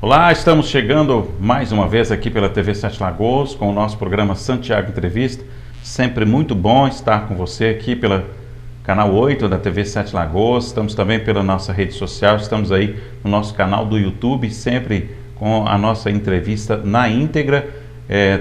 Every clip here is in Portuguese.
Olá, estamos chegando mais uma vez aqui pela TV Sete Lagoas com o nosso programa Santiago Entrevista. Sempre muito bom estar com você aqui pela canal 8 da TV Sete Lagoas. Estamos também pela nossa rede social, estamos aí no nosso canal do YouTube, sempre com a nossa entrevista na íntegra,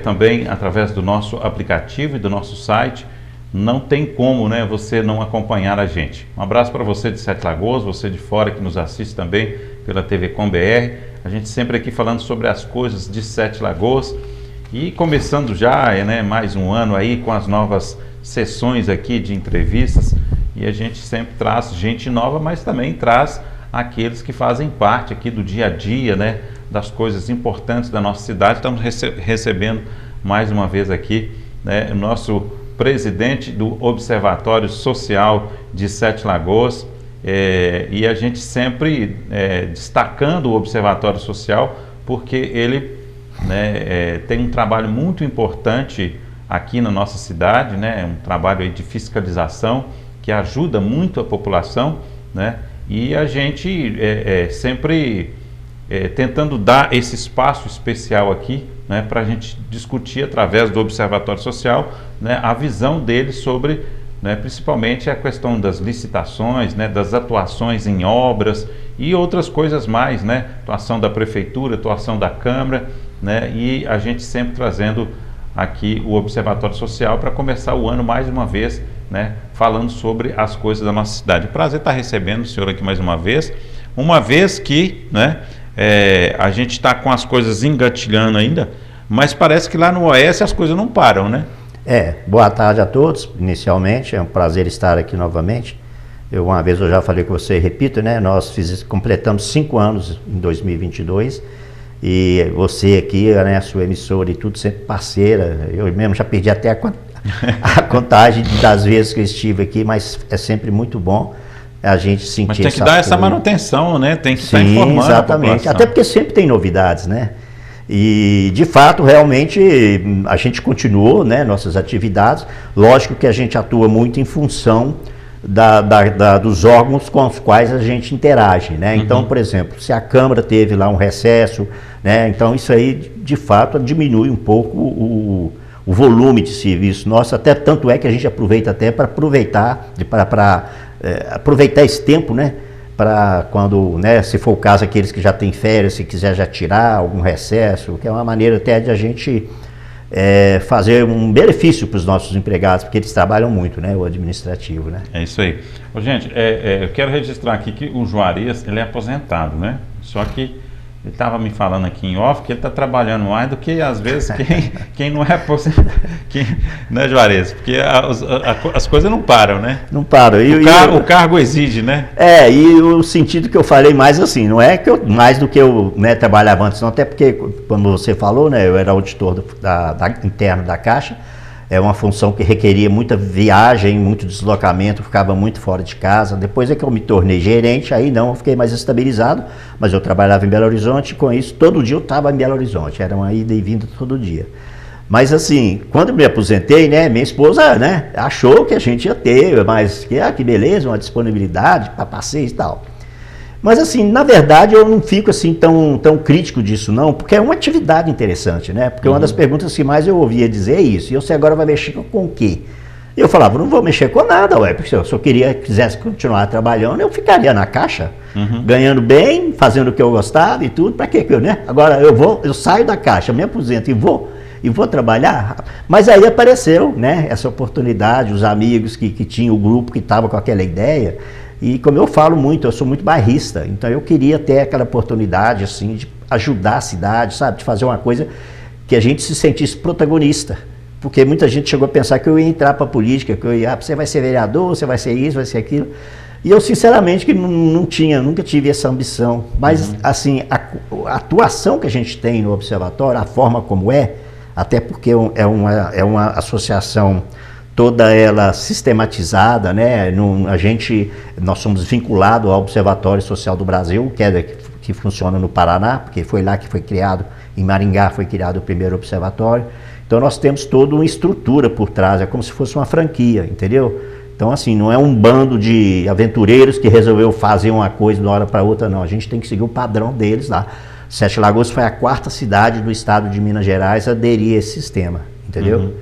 também através do nosso aplicativo e do nosso site. Não tem como, né, você não acompanhar a gente. Um abraço para você de Sete Lagoas, você de fora que nos assiste também pela TV Com BR. A gente sempre aqui falando sobre as coisas de Sete Lagoas e começando já, né, mais um ano aí com as novas sessões aqui de entrevistas, e a gente sempre traz gente nova, mas também traz aqueles que fazem parte aqui do dia a dia, né, das coisas importantes da nossa cidade. Estamos recebendo mais uma vez aqui, né, o nosso presidente do Observatório Social de Sete Lagoas. E a gente sempre destacando o Observatório Social, porque ele, né, tem um trabalho muito importante aqui na nossa cidade, né, um trabalho aí de fiscalização que ajuda muito a população, né, e a gente sempre tentando dar esse espaço especial aqui, né, para a gente discutir através do Observatório Social, né, a visão dele sobre, né, principalmente a questão das licitações, né, das atuações em obras e outras coisas mais, né, atuação da Prefeitura, atuação da Câmara, né, e a gente sempre trazendo aqui o Observatório Social para começar o ano mais uma vez, né, falando sobre as coisas da nossa cidade. Prazer estar recebendo o senhor aqui mais uma vez que, né, a gente está com as coisas engatilhando ainda, mas parece que lá no Oeste as coisas não param, né? Boa tarde a todos, inicialmente, é um prazer estar aqui novamente. Uma vez eu já falei com você, repito, né, nós completamos 5 anos em 2022, e você aqui, né, a sua emissora e tudo, sempre parceira. Eu mesmo já perdi até a contagem das vezes que eu estive aqui, mas é sempre muito bom a gente sentir. Mas tem que dar essa manutenção, né, tem que estar informando. Exatamente, até porque sempre tem novidades, né? E, de fato, realmente, a gente continuou, né, nossas atividades. Lógico que a gente atua muito em função dos órgãos com os quais a gente interage, né? Então, por exemplo, se a Câmara teve lá um recesso, né, então isso aí, de fato, diminui um pouco o volume de serviço nosso, até tanto é que a gente aproveita até para aproveitar esse tempo, né? Para quando, né, se for o caso, aqueles que já têm férias, se quiser já tirar algum recesso, que é uma maneira até de a gente fazer um benefício para os nossos empregados, porque eles trabalham muito, né, o administrativo, né? É isso aí. Gente, eu quero registrar aqui que o Juarez, ele é aposentado, né? Só que ele estava me falando aqui em off que ele está trabalhando mais do que, às vezes, quem não é aposentado, né, Juarez? Porque as coisas não param, né? Não param. O cargo exige, né? E o sentido que eu falei mais assim, não é que mais do que eu, né, trabalhava antes, não, até porque, como você falou, né, eu era auditor interno da Caixa. É uma função que requeria muita viagem, muito deslocamento, ficava muito fora de casa. Depois é que eu me tornei gerente, aí não, eu fiquei mais estabilizado, mas eu trabalhava em Belo Horizonte, e com isso todo dia eu estava em Belo Horizonte, era uma ida e vinda todo dia. Mas assim, quando eu me aposentei, né, minha esposa, né, achou que a gente ia ter, mas que beleza, uma disponibilidade para passeios e tal. Mas assim, na verdade eu não fico assim tão crítico disso não, porque é uma atividade interessante, né? Porque uma das perguntas que mais eu ouvia dizer é isso: e você agora vai mexer com o quê? E eu falava, não vou mexer com nada, porque se eu só quisesse continuar trabalhando, eu ficaria na Caixa, ganhando bem, fazendo o que eu gostava e tudo, para quê que eu, né? Agora eu saio da Caixa, me aposento e vou trabalhar. Mas aí apareceu, né, essa oportunidade, os amigos que tinham o grupo que estava com aquela ideia. E como eu falo muito, eu sou muito bairrista, então eu queria ter aquela oportunidade assim de ajudar a cidade, sabe, de fazer uma coisa que a gente se sentisse protagonista, porque muita gente chegou a pensar que eu ia entrar para a política, que eu ia, você vai ser vereador, você vai ser isso, vai ser aquilo, e eu sinceramente que nunca tive essa ambição, mas assim, a atuação que a gente tem no Observatório, a forma como até porque é uma associação toda ela sistematizada, né? Nós somos vinculados ao Observatório Social do Brasil, que funciona no Paraná, porque foi lá que foi criado, em Maringá foi criado o primeiro observatório. Então nós temos toda uma estrutura por trás, é como se fosse uma franquia, entendeu? Então assim, não é um bando de aventureiros que resolveu fazer uma coisa de uma hora para outra, não. A gente tem que seguir o padrão deles lá. Sete Lagoas foi a 4ª cidade do estado de Minas Gerais a aderir a esse sistema, entendeu?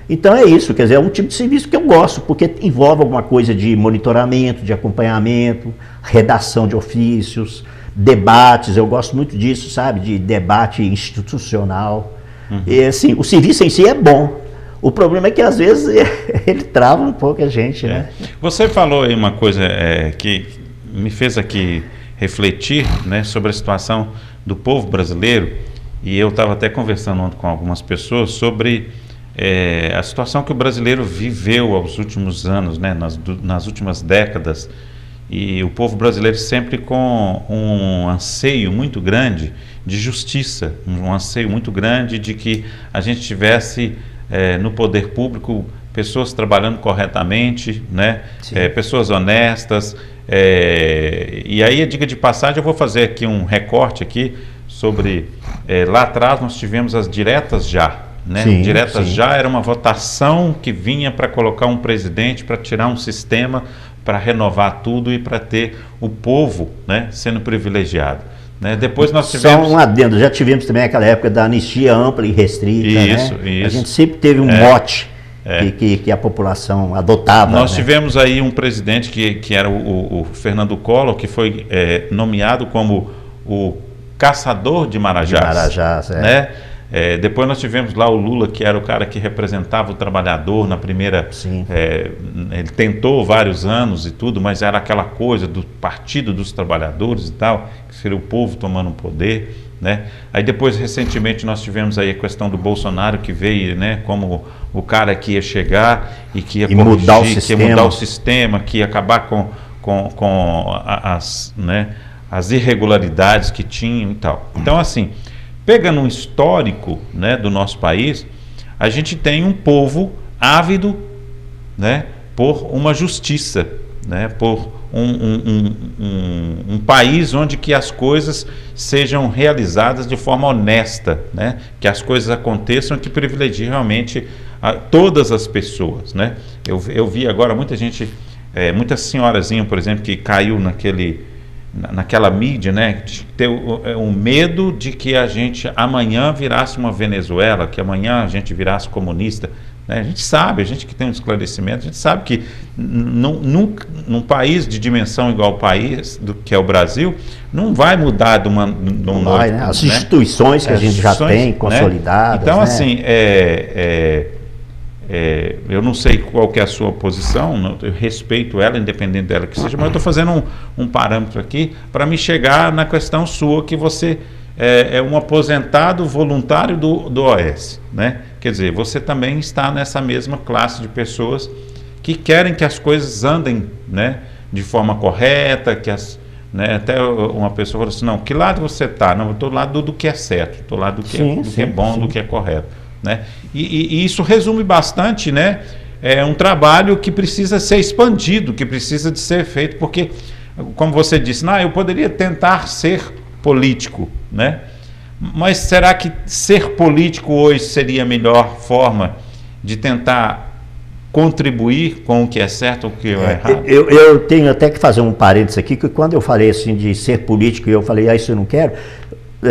Então é isso, quer dizer, é um tipo de serviço que eu gosto, porque envolve alguma coisa de monitoramento, de acompanhamento, redação de ofícios, debates, eu gosto muito disso, sabe, de debate institucional. E assim, o serviço em si é bom. O problema é que às vezes ele trava um pouco a gente, né? Você falou aí uma coisa que me fez aqui refletir, né, sobre a situação do povo brasileiro, e eu estava até conversando ontem com algumas pessoas sobre a situação que o brasileiro viveu aos últimos anos, né, nas últimas décadas, e o povo brasileiro sempre com um anseio muito grande de justiça, um anseio muito grande de que a gente tivesse no poder público pessoas trabalhando corretamente, né, pessoas honestas, e aí, diga de passagem, eu vou fazer aqui um recorte aqui sobre, lá atrás nós tivemos as diretas já, né? Diretas já era uma votação que vinha para colocar um presidente, para tirar um sistema, para renovar tudo e para ter o povo, né, sendo privilegiado. Né? Depois nós tivemos... Só um adendo, já tivemos também aquela época da anistia ampla e restrita, isso. A gente sempre teve um mote que a população adotava. Nós tivemos aí um presidente que era o Fernando Collor, que foi nomeado como o caçador de Marajás. Né? Depois nós tivemos lá o Lula, que era o cara que representava o trabalhador na primeira... ele tentou vários anos e tudo, mas era aquela coisa do Partido dos Trabalhadores e tal, que seria o povo tomando o poder, né? Aí depois, recentemente, nós tivemos aí a questão do Bolsonaro, que veio, né, como o cara que ia chegar e que ia corrigir, mudar que ia mudar o sistema, que ia acabar com as irregularidades que tinham e tal. Então, assim, pegando um histórico, né, do nosso país, a gente tem um povo ávido, né, por uma justiça, né, por um país onde que as coisas sejam realizadas de forma honesta, né, que as coisas aconteçam e que privilegiem realmente todas as pessoas, né. Eu vi agora muita gente, muita senhorazinha, por exemplo, que caiu naquela mídia, né, de ter um medo de que a gente amanhã virasse uma Venezuela, que amanhã a gente virasse comunista, né? A gente sabe, a gente que tem um esclarecimento, a gente sabe que num país de dimensão igual ao país, que é o Brasil, não vai mudar não vai, né? As instituições que a gente já tem consolidadas. Né? Então, né? assim, eu não sei qual que é a sua posição, eu respeito ela, independente dela que seja, mas eu estou fazendo um parâmetro aqui para me chegar na questão sua, que você é um aposentado voluntário do OS, né? Quer dizer, você também está nessa mesma classe de pessoas que querem que as coisas andem, né, de forma correta, né, até uma pessoa falou assim, não, que lado você está? Não, eu estou do lado do que é certo, estou do lado do que é bom, do que é correto. Né? E isso resume bastante, né? É um trabalho que precisa ser expandido, que precisa de ser feito, porque, como você disse, eu poderia tentar ser político, né? Mas será que ser político hoje seria a melhor forma de tentar contribuir com o que é certo ou o que é errado? Eu tenho até que fazer um parênteses aqui, que quando eu falei assim de ser político e eu falei, isso eu não quero...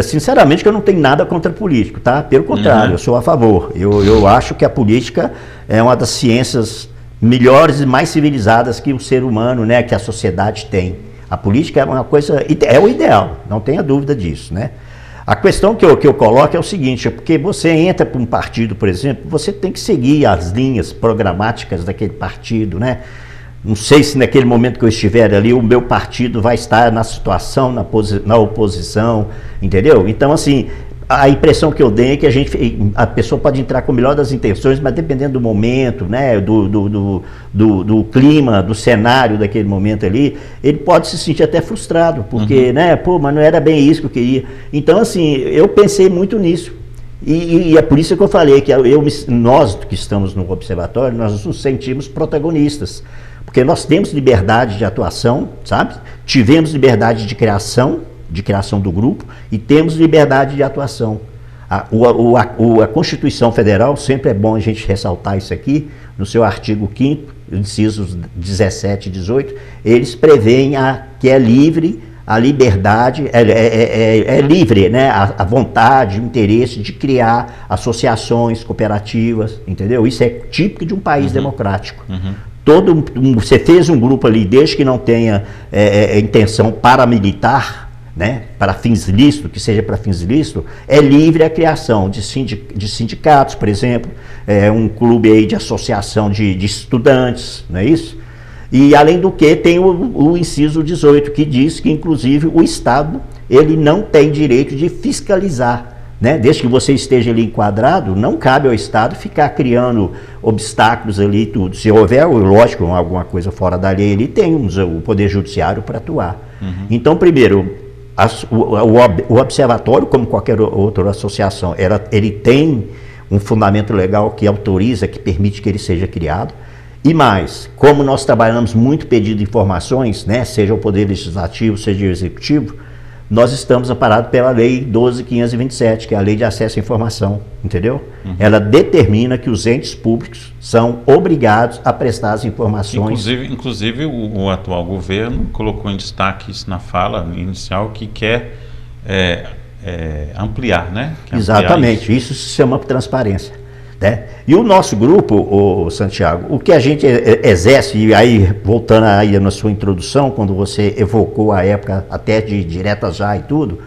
Sinceramente que eu não tenho nada contra político, tá? Pelo contrário, eu sou a favor. Eu acho que a política é uma das ciências melhores e mais civilizadas que o ser humano, né, que a sociedade tem. A política é uma coisa, é o ideal, não tenha dúvida disso, né? A questão que eu coloco é o seguinte, é porque você entra para um partido, por exemplo, você tem que seguir as linhas programáticas daquele partido, né? Não sei se naquele momento que eu estiver ali, o meu partido vai estar na situação, na oposição, entendeu? Então, assim, a impressão que eu dei é que a pessoa pode entrar com a melhor das intenções, mas dependendo do momento, né, do clima, do cenário daquele momento ali, ele pode se sentir até frustrado, porque, né, mas não era bem isso que eu queria. Então, assim, eu pensei muito nisso. E é por isso que eu falei que nós que estamos no observatório, nós nos sentimos protagonistas. Porque nós temos liberdade de atuação, sabe? Tivemos liberdade de criação do grupo e temos liberdade de atuação. A Constituição Federal, sempre é bom a gente ressaltar isso aqui, no seu artigo 5º, incisos 17 e 18, eles prevêem que é livre a liberdade, é livre, né? A vontade, o interesse de criar associações, cooperativas, entendeu? Isso é típico de um país democrático. Você fez um grupo ali, desde que não tenha intenção paramilitar, né, para fins lícitos, que seja para fins lícitos, é livre a criação de sindicatos, por exemplo, um clube aí de associação de estudantes, não é isso? E além do que tem o inciso 18, que diz que inclusive o Estado ele não tem direito de fiscalizar, né? Desde que você esteja ali enquadrado, não cabe ao Estado ficar criando obstáculos ali e tudo. Se houver, lógico, alguma coisa fora da lei, ele tem o Poder Judiciário para atuar. Então, primeiro, o observatório, como qualquer outra associação, ele tem um fundamento legal que autoriza, que permite que ele seja criado. E mais, como nós trabalhamos muito pedido de informações, né, seja o Poder Legislativo, seja o Executivo, nós estamos amparados pela Lei 12.527, que é a Lei de Acesso à Informação, entendeu? Ela determina que os entes públicos são obrigados a prestar as informações. Inclusive o atual governo colocou em destaque isso na fala inicial, que quer ampliar, né? Exatamente, isso se chama transparência. Né? E o nosso grupo, Santiago, o que a gente exerce, e aí voltando aí na sua introdução, quando você evocou a época até de Direta Já e tudo,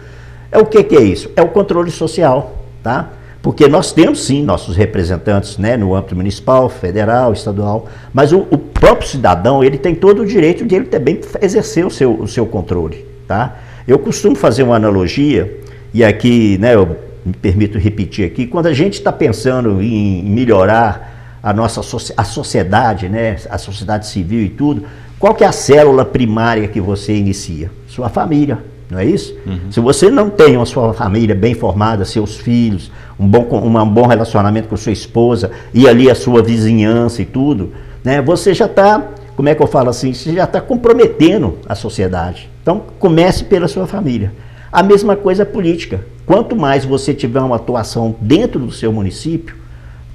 o que é isso? É o controle social, tá? Porque nós temos sim nossos representantes, né, no âmbito municipal, federal, estadual, mas o próprio cidadão, ele tem todo o direito de ele também exercer o seu controle, tá? Eu costumo fazer uma analogia, e aqui, né, eu me permito repetir aqui, quando a gente está pensando em melhorar a sociedade, né, a sociedade civil e tudo, qual que é a célula primária que você inicia? Sua família, não é isso? Se você não tem uma sua família bem formada, seus filhos, um bom relacionamento com sua esposa e ali a sua vizinhança e tudo, né, você já está, como é que eu falo assim, você já está comprometendo a sociedade. Então, comece pela sua família. A mesma coisa a política. Quanto mais você tiver uma atuação dentro do seu município,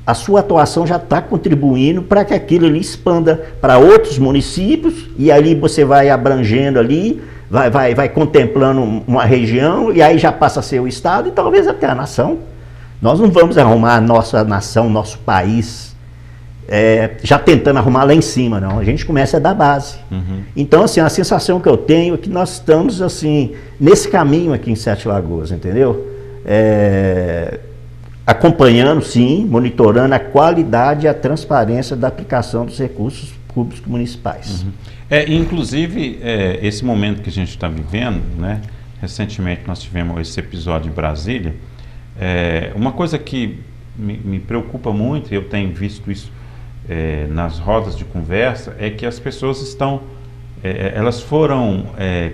a sua atuação já está contribuindo para que aquilo ali expanda para outros municípios, e ali você vai abrangendo ali, vai contemplando uma região, e aí já passa a ser o Estado e talvez até a nação. Nós não vamos arrumar a nossa nação, nosso país, já tentando arrumar lá em cima, não. A gente começa da base. Então, assim, a sensação que eu tenho é que nós estamos, assim, nesse caminho aqui em Sete Lagoas, entendeu? Acompanhando, sim, monitorando a qualidade e a transparência da aplicação dos recursos públicos municipais. Inclusive, esse momento que a gente está vivendo, né? Recentemente nós tivemos esse episódio em Brasília. Uma coisa que me preocupa muito, e eu tenho visto isso nas rodas de conversa, é que as pessoas estão, elas foram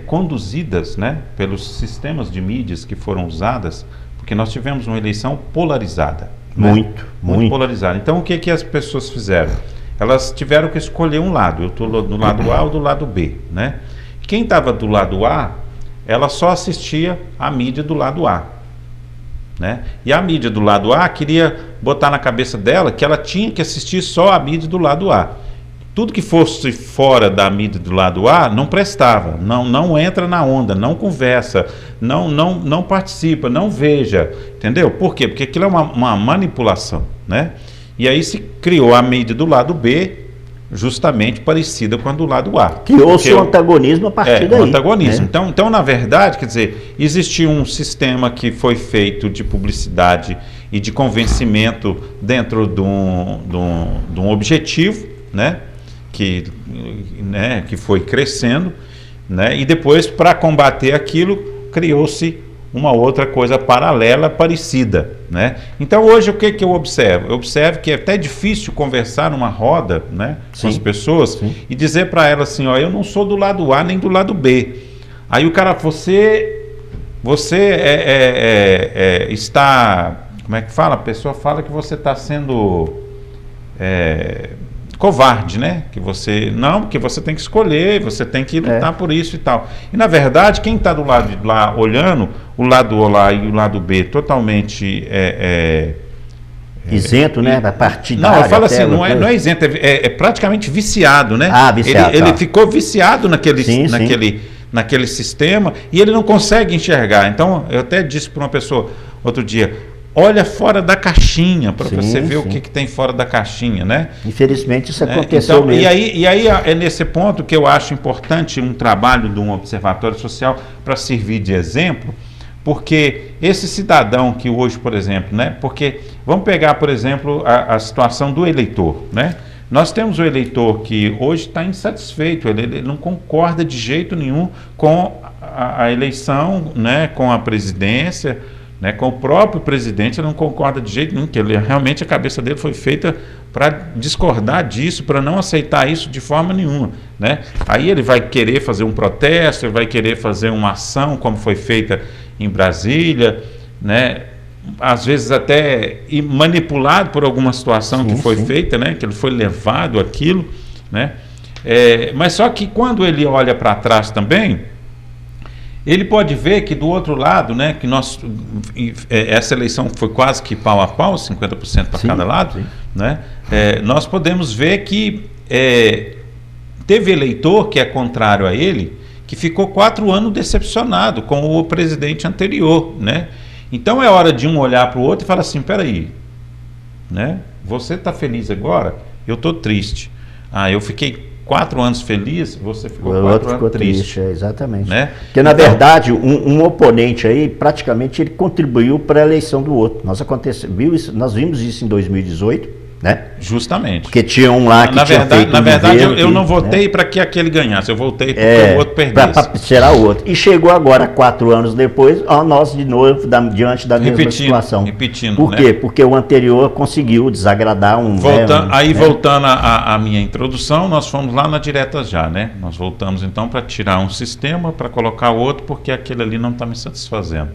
conduzidas, né, pelos sistemas de mídias que foram usadas, porque nós tivemos uma eleição polarizada. Muito polarizada. Então o que as pessoas fizeram? Elas tiveram que escolher um lado, eu estou do lado A ou do lado B, né? Quem estava do lado A, ela só assistia a mídia do lado A. Né? E a mídia do lado A queria botar na cabeça dela que ela tinha que assistir só a mídia do lado A. Tudo que fosse fora da mídia do lado A não prestava, não entra na onda, não conversa, não participa, não veja, entendeu? Por quê? Porque aquilo é uma manipulação, né? E aí se criou a mídia do lado B, justamente parecida com a do lado A. Criou-se o antagonismo a partir daí. O antagonismo. Né? Então, na verdade, quer dizer, existe um sistema que foi feito de publicidade e de convencimento dentro de um objetivo, né? Que foi crescendo, né? E depois, para combater aquilo, criou-se uma outra coisa paralela, parecida, né? Então hoje o que eu observo? Eu observo que é até difícil conversar numa roda, né, com as pessoas e dizer para elas assim, ó, eu não sou do lado A nem do lado B. Aí o cara, você está, como é que fala? A pessoa fala que você está sendo covarde, né? Que você porque você tem que escolher, você tem que lutar por isso e tal. E na verdade, quem está do lado de lá olhando, o lado A lá e o lado B totalmente isento, né? A partidário. Não, eu falo assim, não é isento, é praticamente viciado, né? Viciado. Ele ficou viciado naquele sistema e ele não consegue enxergar. Então, eu até disse para uma pessoa outro dia, olha fora da caixinha para você ver o que tem fora da caixinha, né? Infelizmente isso aconteceu então, mesmo. E aí é nesse ponto que eu acho importante um trabalho de um observatório social para servir de exemplo, porque esse cidadão que hoje, por exemplo, né? Porque vamos pegar, por exemplo, a situação do eleitor, né? Nós temos o eleitor que hoje está insatisfeito, ele não concorda de jeito nenhum com a eleição, né? Com a presidência, né, com o próprio presidente, ele não concorda de jeito nenhum, que realmente a cabeça dele foi feita para discordar disso, para não aceitar isso de forma nenhuma, né? Aí ele vai querer fazer um protesto, ele vai querer fazer uma ação, como foi feita em Brasília, né? Às vezes até manipulado por alguma situação que foi feita, né? Que ele foi levado àquilo, né? Mas só que quando ele olha para trás também, ele pode ver que do outro lado, né, que essa eleição foi quase que pau a pau, 50% para cada lado, né, nós podemos ver que teve eleitor que é contrário a ele, que ficou 4 anos decepcionado com o presidente anterior, né? Então é hora de um olhar para o outro e falar assim, peraí, né, você está feliz agora? Eu estou triste. Eu fiquei 4 anos feliz, você ficou 4 anos triste. Exatamente. Né? Porque, na verdade, um oponente aí, praticamente, ele contribuiu para a eleição do outro. Nós vimos isso em 2018, né? Justamente. Porque tinha um lá que tinha feito Na verdade, governo eu não votei, né, para que aquele ganhasse, eu votei porque o outro perdesse. Para tirar o outro. E chegou agora, 4 anos depois, nós de novo, diante da mesma situação. Repetindo, Por quê? Porque o anterior conseguiu desagradar voltando à minha introdução, nós fomos lá na direta já, né? Nós voltamos então para tirar um sistema, para colocar outro, porque aquele ali não está me satisfazendo,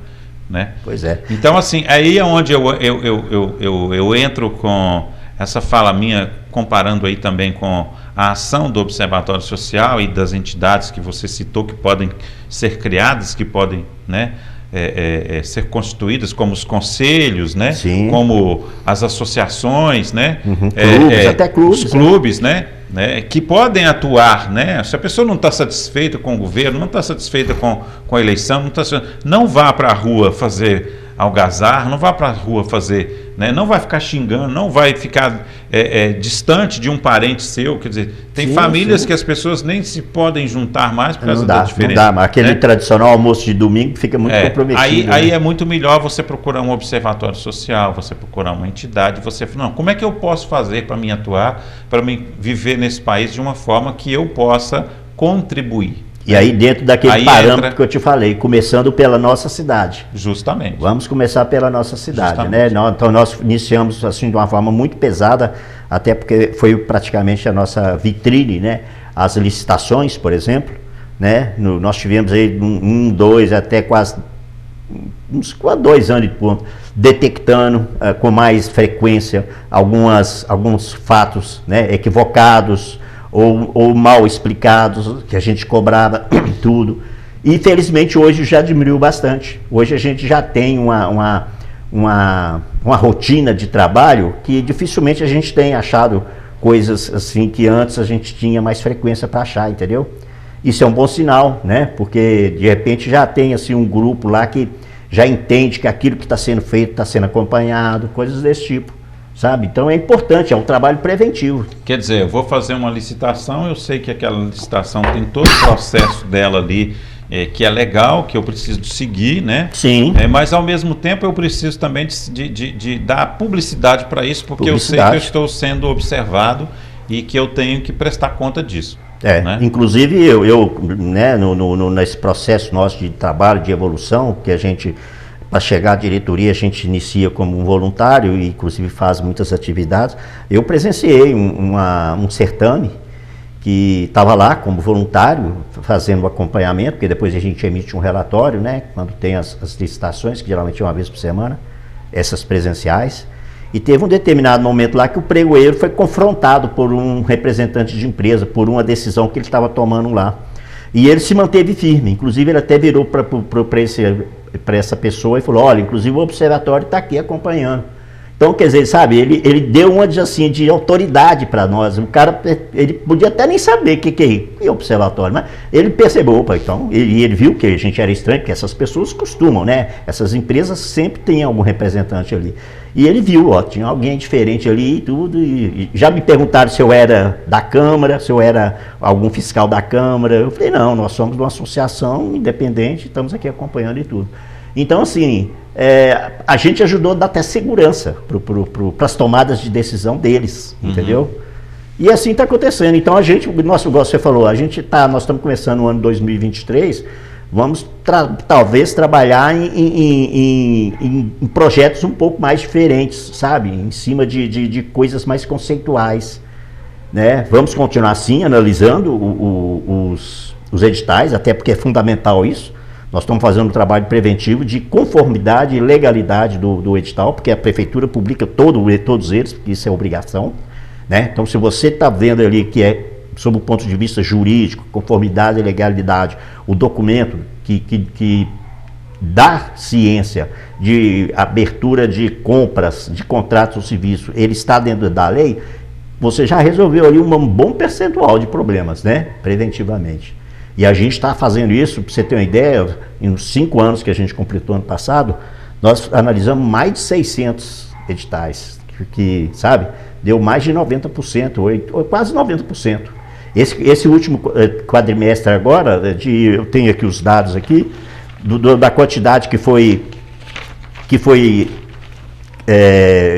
né? Pois é. Então, assim, aí é onde eu entro com essa fala minha, comparando aí também com a ação do Observatório Social e das entidades que você citou, que podem ser criadas, que podem, né, ser constituídas, como os conselhos, né? Sim. Como as associações, né? Clubes, até clubes. Os clubes, né? Que podem atuar, né? Se a pessoa não está satisfeita com o governo, não está satisfeita com a eleição, não vá para a rua fazer algazarra, não vá para a rua fazer, né? Não vai ficar xingando, não vai ficar distante de um parente seu, quer dizer, tem famílias que as pessoas nem se podem juntar mais por causa da diferença. Não dá, mas aquele tradicional almoço de domingo fica muito comprometido. Aí é muito melhor você procurar um observatório social, você procurar uma entidade, você fala, não, como é que eu posso fazer para me atuar, para me viver nesse país de uma forma que eu possa contribuir? E aí dentro daquele parâmetro que eu te falei, começando pela nossa cidade. Justamente. Vamos começar pela nossa cidade, né? Então nós iniciamos assim de uma forma muito pesada, até porque foi praticamente a nossa vitrine, né? As licitações, por exemplo, né? Nós tivemos aí 1, 2, até quase uns 2 anos de ponto, detectando com mais frequência alguns fatos, né, equivocados, ou mal explicados, que a gente cobrava tudo. E infelizmente hoje já diminuiu bastante. Hoje a gente já tem uma rotina de trabalho que dificilmente a gente tem achado coisas assim que antes a gente tinha mais frequência para achar, entendeu? Isso é um bom sinal, né? Porque de repente já tem assim um grupo lá que já entende que aquilo que está sendo feito está sendo acompanhado, coisas desse tipo. Sabe? Então é importante, é um trabalho preventivo. Quer dizer, eu vou fazer uma licitação, eu sei que aquela licitação tem todo o processo dela ali, que é legal, que eu preciso seguir, né? Sim. Mas ao mesmo tempo eu preciso também de dar publicidade para isso, porque eu sei que eu estou sendo observado e que eu tenho que prestar conta disso. Né? Inclusive eu né, nesse processo nosso de trabalho, de evolução, que a gente... Para chegar à diretoria, a gente inicia como um voluntário e, inclusive, faz muitas atividades. Eu presenciei um certame que estava lá como voluntário, fazendo o acompanhamento, porque depois a gente emite um relatório, né? Quando tem as licitações, que geralmente é uma vez por semana, essas presenciais. E teve um determinado momento lá que o pregoeiro foi confrontado por um representante de empresa, por uma decisão que ele estava tomando lá. E ele se manteve firme, inclusive ele até virou para essa pessoa e falou, olha, inclusive o observatório está aqui acompanhando. Então, quer dizer, sabe, ele deu uma assim, de autoridade para nós. O cara, ele podia até nem saber o que é observatório, mas ele percebeu, opa, então, ele viu que a gente era estranho, porque essas pessoas costumam, né? Essas empresas sempre têm algum representante ali. E ele viu, ó, tinha alguém diferente ali e tudo, e já me perguntaram se eu era da Câmara, se eu era algum fiscal da Câmara. Eu falei, não, nós somos uma associação independente, estamos aqui acompanhando e tudo. Então, assim, a gente ajudou a dar até segurança para as tomadas de decisão deles, entendeu? E assim está acontecendo. Então, a gente, igual você falou, nós estamos começando o ano 2023, vamos talvez trabalhar em projetos um pouco mais diferentes, sabe? Em cima de coisas mais conceituais, né? Vamos continuar assim, analisando os editais, até porque é fundamental isso. Nós estamos fazendo um trabalho preventivo de conformidade e legalidade do edital, porque a prefeitura publica todos eles, porque isso é obrigação, né? Então, se você está vendo ali que sob o ponto de vista jurídico, conformidade e legalidade, o documento que dá ciência de abertura de compras, de contratos ou serviços, ele está dentro da lei, você já resolveu ali um bom percentual de problemas, né? Preventivamente. E a gente está fazendo isso, para você ter uma ideia, em uns 5 anos que a gente completou ano passado, nós analisamos mais de 600 editais, que sabe, deu mais de 90%, ou quase 90%. Esse último quadrimestre agora, eu tenho aqui os dados aqui, da quantidade que foi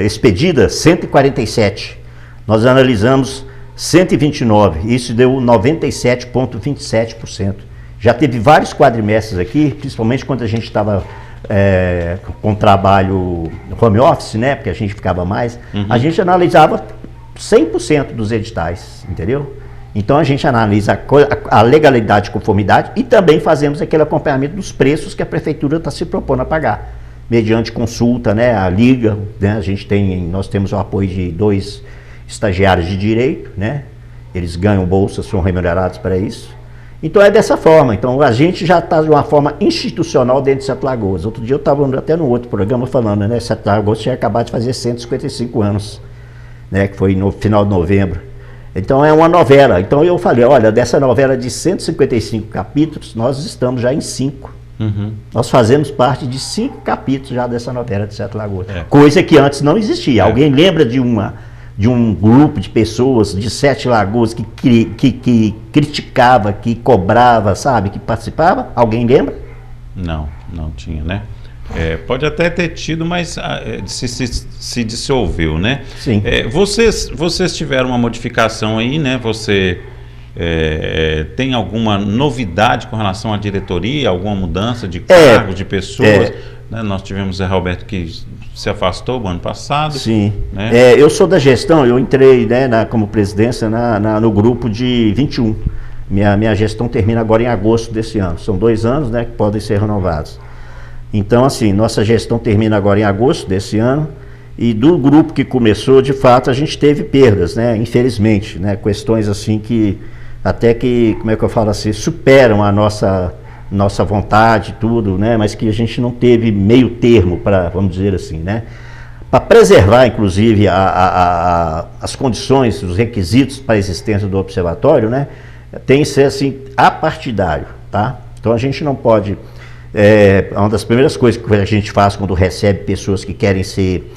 expedida, 147. Nós analisamos 129, isso deu 97,27%. Já teve vários quadrimestres aqui, principalmente quando a gente estava com trabalho home office, né, porque a gente ficava mais, a gente analisava 100% dos editais, entendeu? Então a gente analisa a legalidade e conformidade e também fazemos aquele acompanhamento dos preços que a prefeitura está se propondo a pagar, mediante consulta, né, a liga, né, nós temos o apoio de 2 estagiários de direito, né? Eles ganham bolsa, são remunerados para isso. Então é dessa forma. Então a gente já está de uma forma institucional dentro de Sete Lagoas. Outro dia eu estava até no outro programa falando, né? Sete Lagoas tinha acabado de fazer 155 anos, né? Que foi no final de novembro. Então é uma novela. Então eu falei, olha, dessa novela de 155 capítulos, nós estamos já em 5. Nós fazemos parte de 5 capítulos já dessa novela de Sete Lagoas. Coisa que antes não existia. Alguém lembra de um grupo de pessoas de Sete Lagoas que criticava, que cobrava, sabe, que participava? Alguém lembra? Não tinha, né? Pode até ter tido, mas se dissolveu, né? Sim. Vocês tiveram uma modificação aí, né? Você tem alguma novidade com relação à diretoria, alguma mudança de cargos, de pessoas? Né? Nós tivemos o Zé Roberto que se afastou no ano passado. Sim. Né? Eu sou da gestão, eu entrei, né, como presidência no grupo de 21. Minha gestão termina agora em agosto desse ano. São 2 anos, né, que podem ser renovados. Então, assim, nossa gestão termina agora em agosto desse ano. E do grupo que começou, de fato, a gente teve perdas, né, infelizmente, né, questões assim que, até que, como é que eu falo assim, superam a nossa vontade, tudo, né? Mas que a gente não teve meio termo para, vamos dizer assim, né? Para preservar, inclusive, as condições, os requisitos para a existência do observatório, né? Tem que ser assim, apartidário, tá? Então a gente não pode, uma das primeiras coisas que a gente faz quando recebe pessoas que querem ser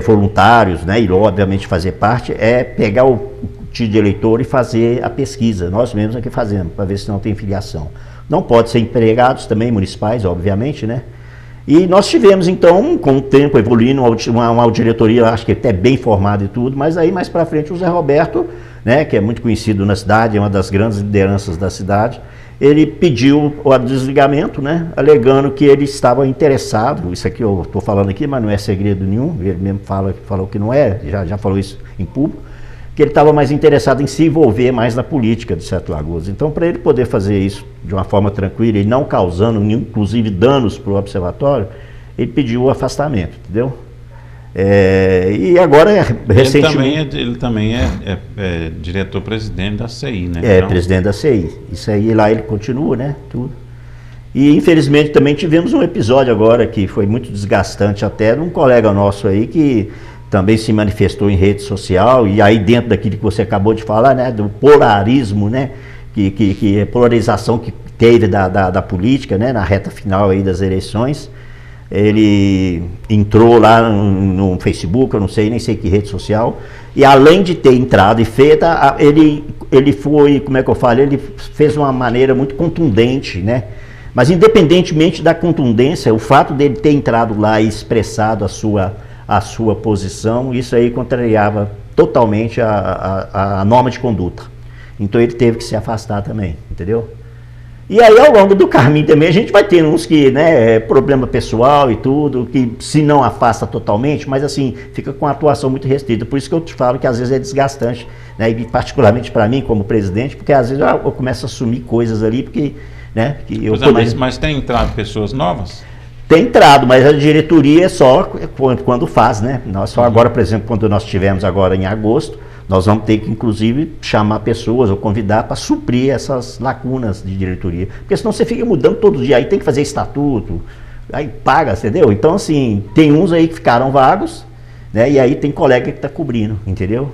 voluntários, né? E obviamente fazer parte, é pegar o título de eleitor e fazer a pesquisa, nós mesmos aqui fazemos, para ver se não tem filiação. Não pode ser empregados também, municipais, obviamente, né? E nós tivemos, então, com o tempo, evoluindo, uma diretoria, acho que até bem formada e tudo, mas aí mais para frente o Zé Roberto, né, que é muito conhecido na cidade, é uma das grandes lideranças da cidade, ele pediu o desligamento, né, alegando que ele estava interessado, isso aqui eu estou falando aqui, mas não é segredo nenhum, ele mesmo falou que não é, já falou isso em público, que ele estava mais interessado em se envolver mais na política de Sete Lagoas. Então, para ele poder fazer isso de uma forma tranquila e não causando, inclusive, danos para o observatório, ele pediu o afastamento, entendeu? E agora, recentemente... Ele também é diretor-presidente da CI, né? Então... presidente da CI. Isso aí, lá ele continua, né? Tudo. E, infelizmente, também tivemos um episódio agora que foi muito desgastante até de um colega nosso aí que também se manifestou em rede social, e aí dentro daquilo que você acabou de falar, né, do polarismo, né, que a polarização que teve da política, né, na reta final aí das eleições, ele entrou lá no Facebook, eu não sei, nem sei que rede social, e além de ter entrado e feito, ele foi, como é que eu falo, ele fez uma maneira muito contundente, né? Mas independentemente da contundência, o fato dele ter entrado lá e expressado a sua posição, isso aí contrariava totalmente a norma de conduta. Então ele teve que se afastar também, entendeu? E aí ao longo do caminho também a gente vai ter uns que, né, problema pessoal e tudo, que se não afasta totalmente, mas assim, fica com a atuação muito restrita. Por isso que eu te falo que às vezes é desgastante, né, e particularmente para mim como presidente, porque às vezes eu começo a assumir coisas ali, porque, né, que eu mas tem entrado pessoas novas? Tem entrado, mas a diretoria é só quando faz, né? Nós só agora, por exemplo, quando nós tivemos agora em agosto, nós vamos ter que, inclusive, chamar pessoas ou convidar para suprir essas lacunas de diretoria. Porque senão você fica mudando todo dia, aí tem que fazer estatuto, aí paga, entendeu? Então, assim, tem uns aí que ficaram vagos, né? E aí tem colega que está cobrindo, entendeu?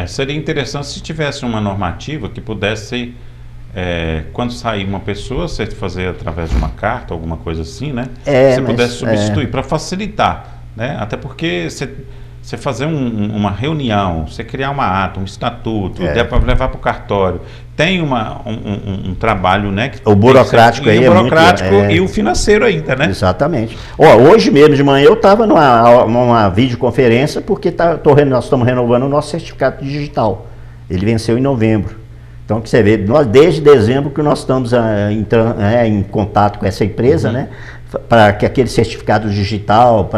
Seria interessante se tivesse uma normativa que pudesse, quando sair uma pessoa, você fazer através de uma carta, alguma coisa assim, né? Você pudesse substituir para facilitar, né? Até porque você fazer uma reunião, você criar uma ata, um estatuto, para levar para o cartório, tem um trabalho, né? O burocrático aí o burocrático e o financeiro ainda, né? Exatamente. Hoje mesmo de manhã eu estava numa videoconferência porque nós estamos renovando o nosso certificado digital. Ele venceu em novembro. Então, que você vê, desde dezembro que nós estamos entrando em contato com essa empresa, né? Para que aquele certificado digital,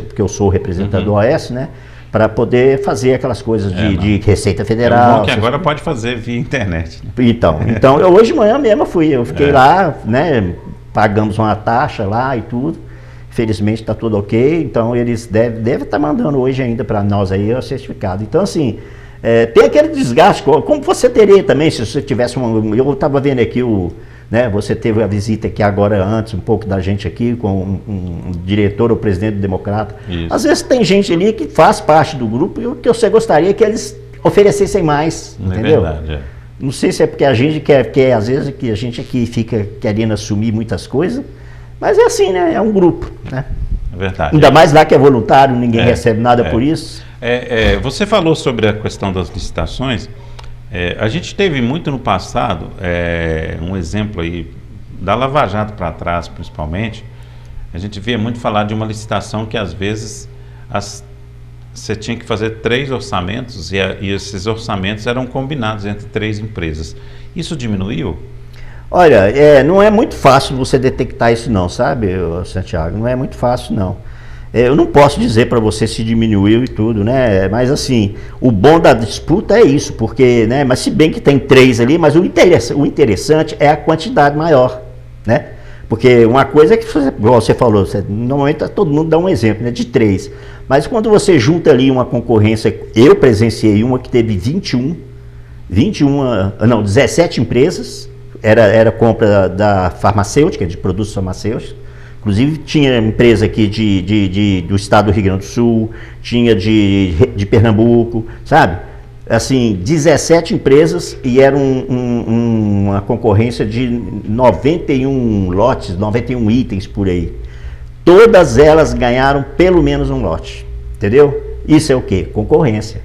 porque eu sou o representante do OS, né? Para poder fazer aquelas coisas de Receita Federal. Bom que agora pode fazer via internet. Né? Então hoje de manhã mesmo eu fiquei lá, né? Pagamos uma taxa lá e tudo. Felizmente está tudo ok. Então eles devem estar mandando hoje ainda para nós aí o certificado. Então, assim, tem aquele desgaste, como você teria também se você tivesse eu estava vendo aqui né, você teve a visita aqui agora antes, um pouco da gente aqui, com um diretor ou presidente do Democrata. Isso. Às vezes tem gente ali que faz parte do grupo e o que você gostaria que eles oferecessem mais, entendeu? Verdade, Não sei se é porque a gente quer às vezes que a gente aqui fica querendo assumir muitas coisas, mas é assim, né? É um grupo, né? É verdade. Ainda mais lá que é voluntário, ninguém recebe nada por isso. Você falou sobre a questão das licitações. A gente teve muito no passado, um exemplo aí, da Lava Jato para trás principalmente, a gente via muito falar de uma licitação que às vezes você tinha que fazer 3 orçamentos e esses orçamentos eram combinados entre 3 empresas. Isso diminuiu? Olha, não é muito fácil você detectar isso não, sabe, Santiago? Não é muito fácil não. Eu não posso dizer para você se diminuiu e tudo, né? Mas assim, o bom da disputa é isso, porque, né? Mas se bem que tem 3 ali, mas o interessante é a quantidade maior, né? Porque uma coisa é que, igual você falou, normalmente todo mundo dá um exemplo, né? De 3. Mas quando você junta ali uma concorrência, eu presenciei uma que teve 17 empresas, era compra da farmacêutica, de produtos farmacêuticos. Inclusive tinha empresa aqui do estado do Rio Grande do Sul, tinha de Pernambuco, sabe? Assim, 17 empresas e era uma concorrência de 91 lotes, 91 itens por aí. Todas elas ganharam pelo menos um lote, entendeu? Isso é o quê? Concorrência.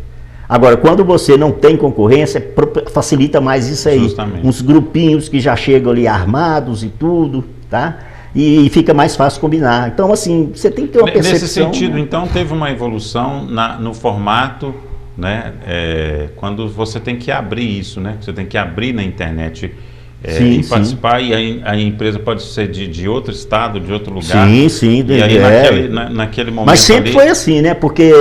Agora, quando você não tem concorrência, facilita mais isso aí. Justamente. Uns grupinhos que já chegam ali armados e tudo, tá? E fica mais fácil combinar. Então, assim, você tem que ter uma percepção... Nesse sentido, então, teve uma evolução no formato, né? Quando você tem que abrir isso, né? Você tem que abrir na internet e participar, e a empresa pode ser de outro estado, de outro lugar. Sim. E aí, naquele momento... Mas sempre foi assim, né? Porque,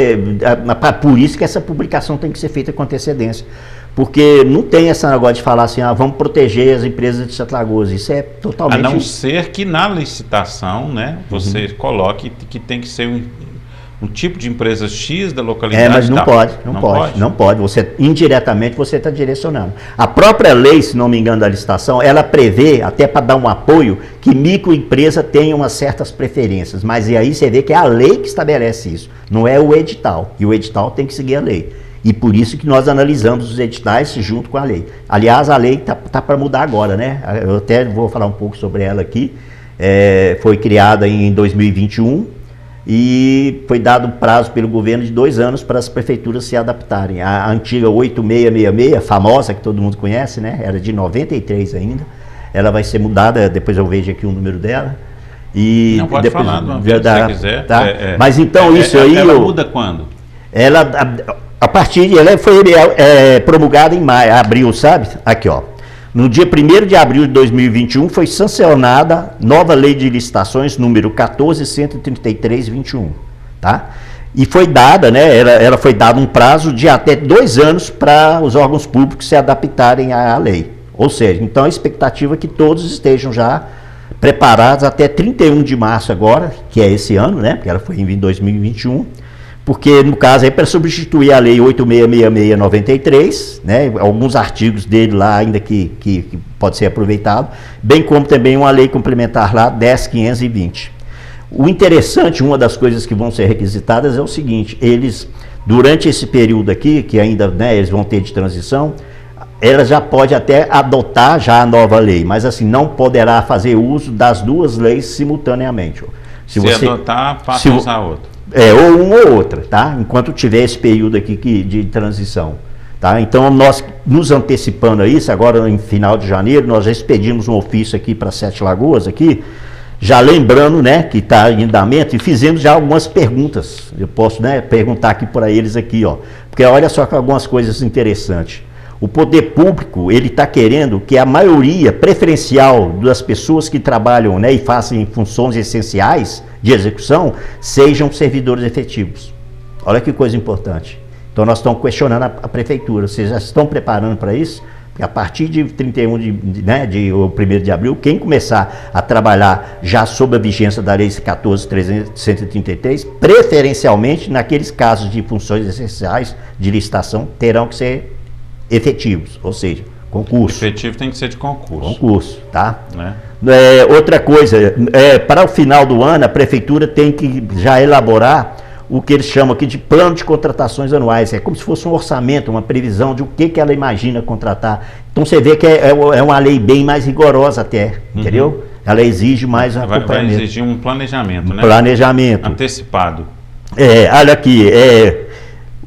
por isso que essa publicação tem que ser feita com antecedência. Porque não tem esse negócio de falar assim, vamos proteger as empresas de Sete Lagoas. Isso é totalmente... A não ser que na licitação, né, você coloque que tem que ser um tipo de empresa X da localidade. Mas não tal. pode, não pode. Você, indiretamente você está direcionando. A própria lei, se não me engano, da licitação, ela prevê, até para dar um apoio, que microempresa tenha umas certas preferências. Mas e aí você vê que é a lei que estabelece isso, não é o edital. E o edital tem que seguir a lei. E por isso que nós analisamos os editais junto com a lei. Aliás, a lei tá para mudar agora, né? Eu até vou falar um pouco sobre ela aqui. Foi criada em 2021 e foi dado prazo pelo governo de 2 anos para as prefeituras se adaptarem. A antiga 8666, famosa, que todo mundo conhece, né? Era de 93 ainda. Ela vai ser mudada, depois eu vejo aqui o número dela. E não pode depois, falar, não, se você quiser. Tá? Mas então isso aí... Ela muda quando? Ela... A partir de ela foi promulgada em abril, sabe? Aqui, ó. No dia 1º de abril de 2021 foi sancionada nova lei de licitações número 14.133/21, tá? E foi dada, né? Ela foi dada um prazo de até 2 anos para os órgãos públicos se adaptarem à lei. Ou seja, então a expectativa é que todos estejam já preparados até 31 de março agora, que é esse ano, né? Porque ela foi em 2021. Porque, no caso, é para substituir a lei 8666/93, né, alguns artigos dele lá ainda que pode ser aproveitado, bem como também uma lei complementar lá, 10.520. O interessante, uma das coisas que vão ser requisitadas é o seguinte, eles, durante esse período aqui, que ainda, né, eles vão ter de transição, ela já pode até adotar já a nova lei, mas assim, não poderá fazer uso das 2 leis simultaneamente. Se você adotar, passa a usar outra. Ou uma ou outra, tá? Enquanto tiver esse período aqui de transição, tá? Então, nós nos antecipando a isso, agora em final de janeiro, nós já expedimos um ofício aqui para 7 Lagoas, aqui, já lembrando, né, que está em andamento, e fizemos já algumas perguntas. Eu posso, né, perguntar aqui para eles aqui, ó, porque olha só que algumas coisas interessantes. O poder público, ele está querendo que a maioria preferencial das pessoas que trabalham, né, e fazem funções essenciais de execução, sejam servidores efetivos. Olha que coisa importante. Então nós estamos questionando a prefeitura, vocês já estão preparando para isso? Porque a partir de 31 de 1º de abril, quem começar a trabalhar já sob a vigência da lei 14.133, preferencialmente naqueles casos de funções essenciais de licitação, terão que ser efetivos, ou seja, concurso. Efetivo tem que ser de concurso. Concurso, tá? Né? Outra coisa, para o final do ano, a prefeitura tem que já elaborar o que eles chamam aqui de plano de contratações anuais. É como se fosse um orçamento, uma previsão de o que ela imagina contratar. Então você vê que é uma lei bem mais rigorosa até, entendeu? Ela exige mais acompanhamento. Vai exigir um planejamento, né? Planejamento. Antecipado. Olha aqui,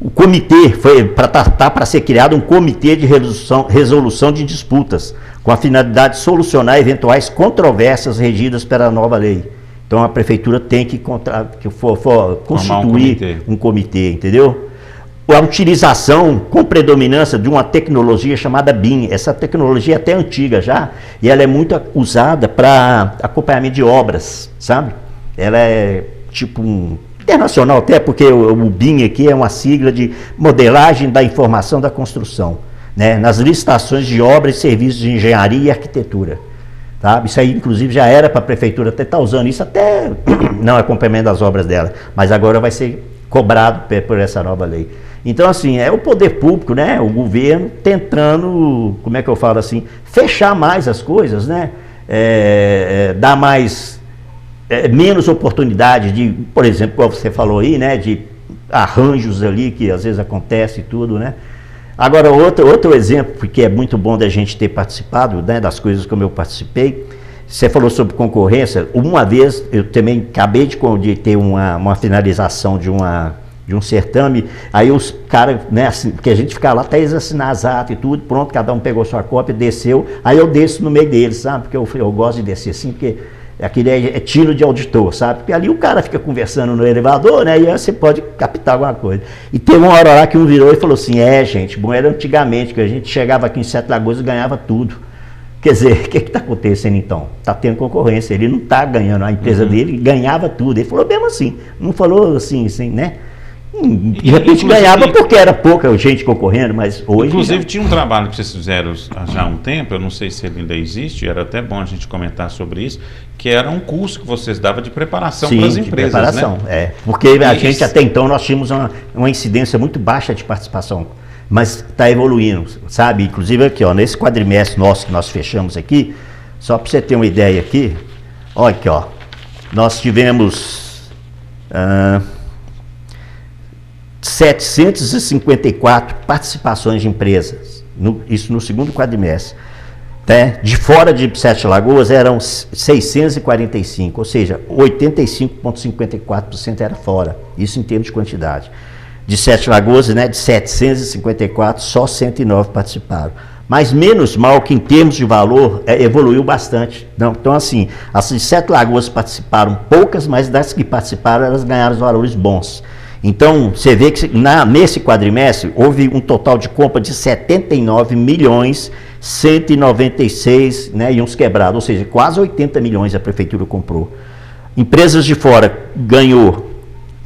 o comitê tá para ser criado um comitê de resolução de disputas, com a finalidade de solucionar eventuais controvérsias regidas pela nova lei. Então a prefeitura tem que constituir um comitê, entendeu? A utilização com predominância de uma tecnologia chamada BIM. Essa tecnologia é até antiga já, e ela é muito usada para acompanhamento de obras, sabe? Ela é tipo internacional até, porque o BIM aqui é uma sigla de modelagem da informação da construção, né? Nas licitações de obras e serviços de engenharia e arquitetura. Tá? Isso aí, inclusive, já era para a prefeitura até estar usando isso, até não acompanhamento das obras dela, mas agora vai ser cobrado por essa nova lei. Então, assim, é o poder público, né? O governo tentando, como é que eu falo assim, fechar mais as coisas, né? Dar mais... menos oportunidade de, por exemplo, como você falou aí, né, de arranjos ali que às vezes acontece e tudo, né. Agora, outro exemplo que é muito bom da gente ter participado, né, das coisas como eu participei, você falou sobre concorrência. Uma vez eu também acabei de ter uma finalização de um certame, aí os caras, né, assim, porque a gente fica lá até eles assinar as atas e tudo, pronto, cada um pegou sua cópia, desceu, aí eu desço no meio deles, sabe, porque eu gosto de descer assim, porque aquele é tiro de auditor, sabe? Porque ali o cara fica conversando no elevador, né? E aí você pode captar alguma coisa. E teve uma hora lá que um virou e falou assim, gente, bom, era antigamente, que a gente chegava aqui em 7 Lagoas e ganhava tudo. Quer dizer, o que está acontecendo então? Está tendo concorrência, ele não está ganhando, a empresa dele ganhava tudo. Ele falou mesmo assim, não falou assim, né? De repente ganhava porque era pouca gente concorrendo, mas hoje... Inclusive tinha um trabalho que vocês fizeram já há um tempo, eu não sei se ele ainda existe, era até bom a gente comentar sobre isso, que era um curso que vocês davam de preparação para as empresas, preparação, né? Porque a gente até então nós tínhamos uma incidência muito baixa de participação, mas está evoluindo, sabe? Inclusive aqui, ó, nesse quadrimestre nosso que nós fechamos aqui, só para você ter uma ideia aqui, olha aqui, ó, nós tivemos 754 participações de empresas, isso no segundo quadrimestre. Né? De fora de Sete Lagoas eram 645, ou seja, 85,54% era fora, isso em termos de quantidade. De Sete Lagoas, né, de 754, só 109 participaram. Mas menos mal que em termos de valor evoluiu bastante. Então, assim, as de Sete Lagoas participaram poucas, mas das que participaram, elas ganharam os valores bons. Então, você vê que nesse quadrimestre houve um total de compra de 79 milhões, 196, né, e uns quebrados, ou seja, quase 80 milhões a prefeitura comprou. Empresas de fora ganhou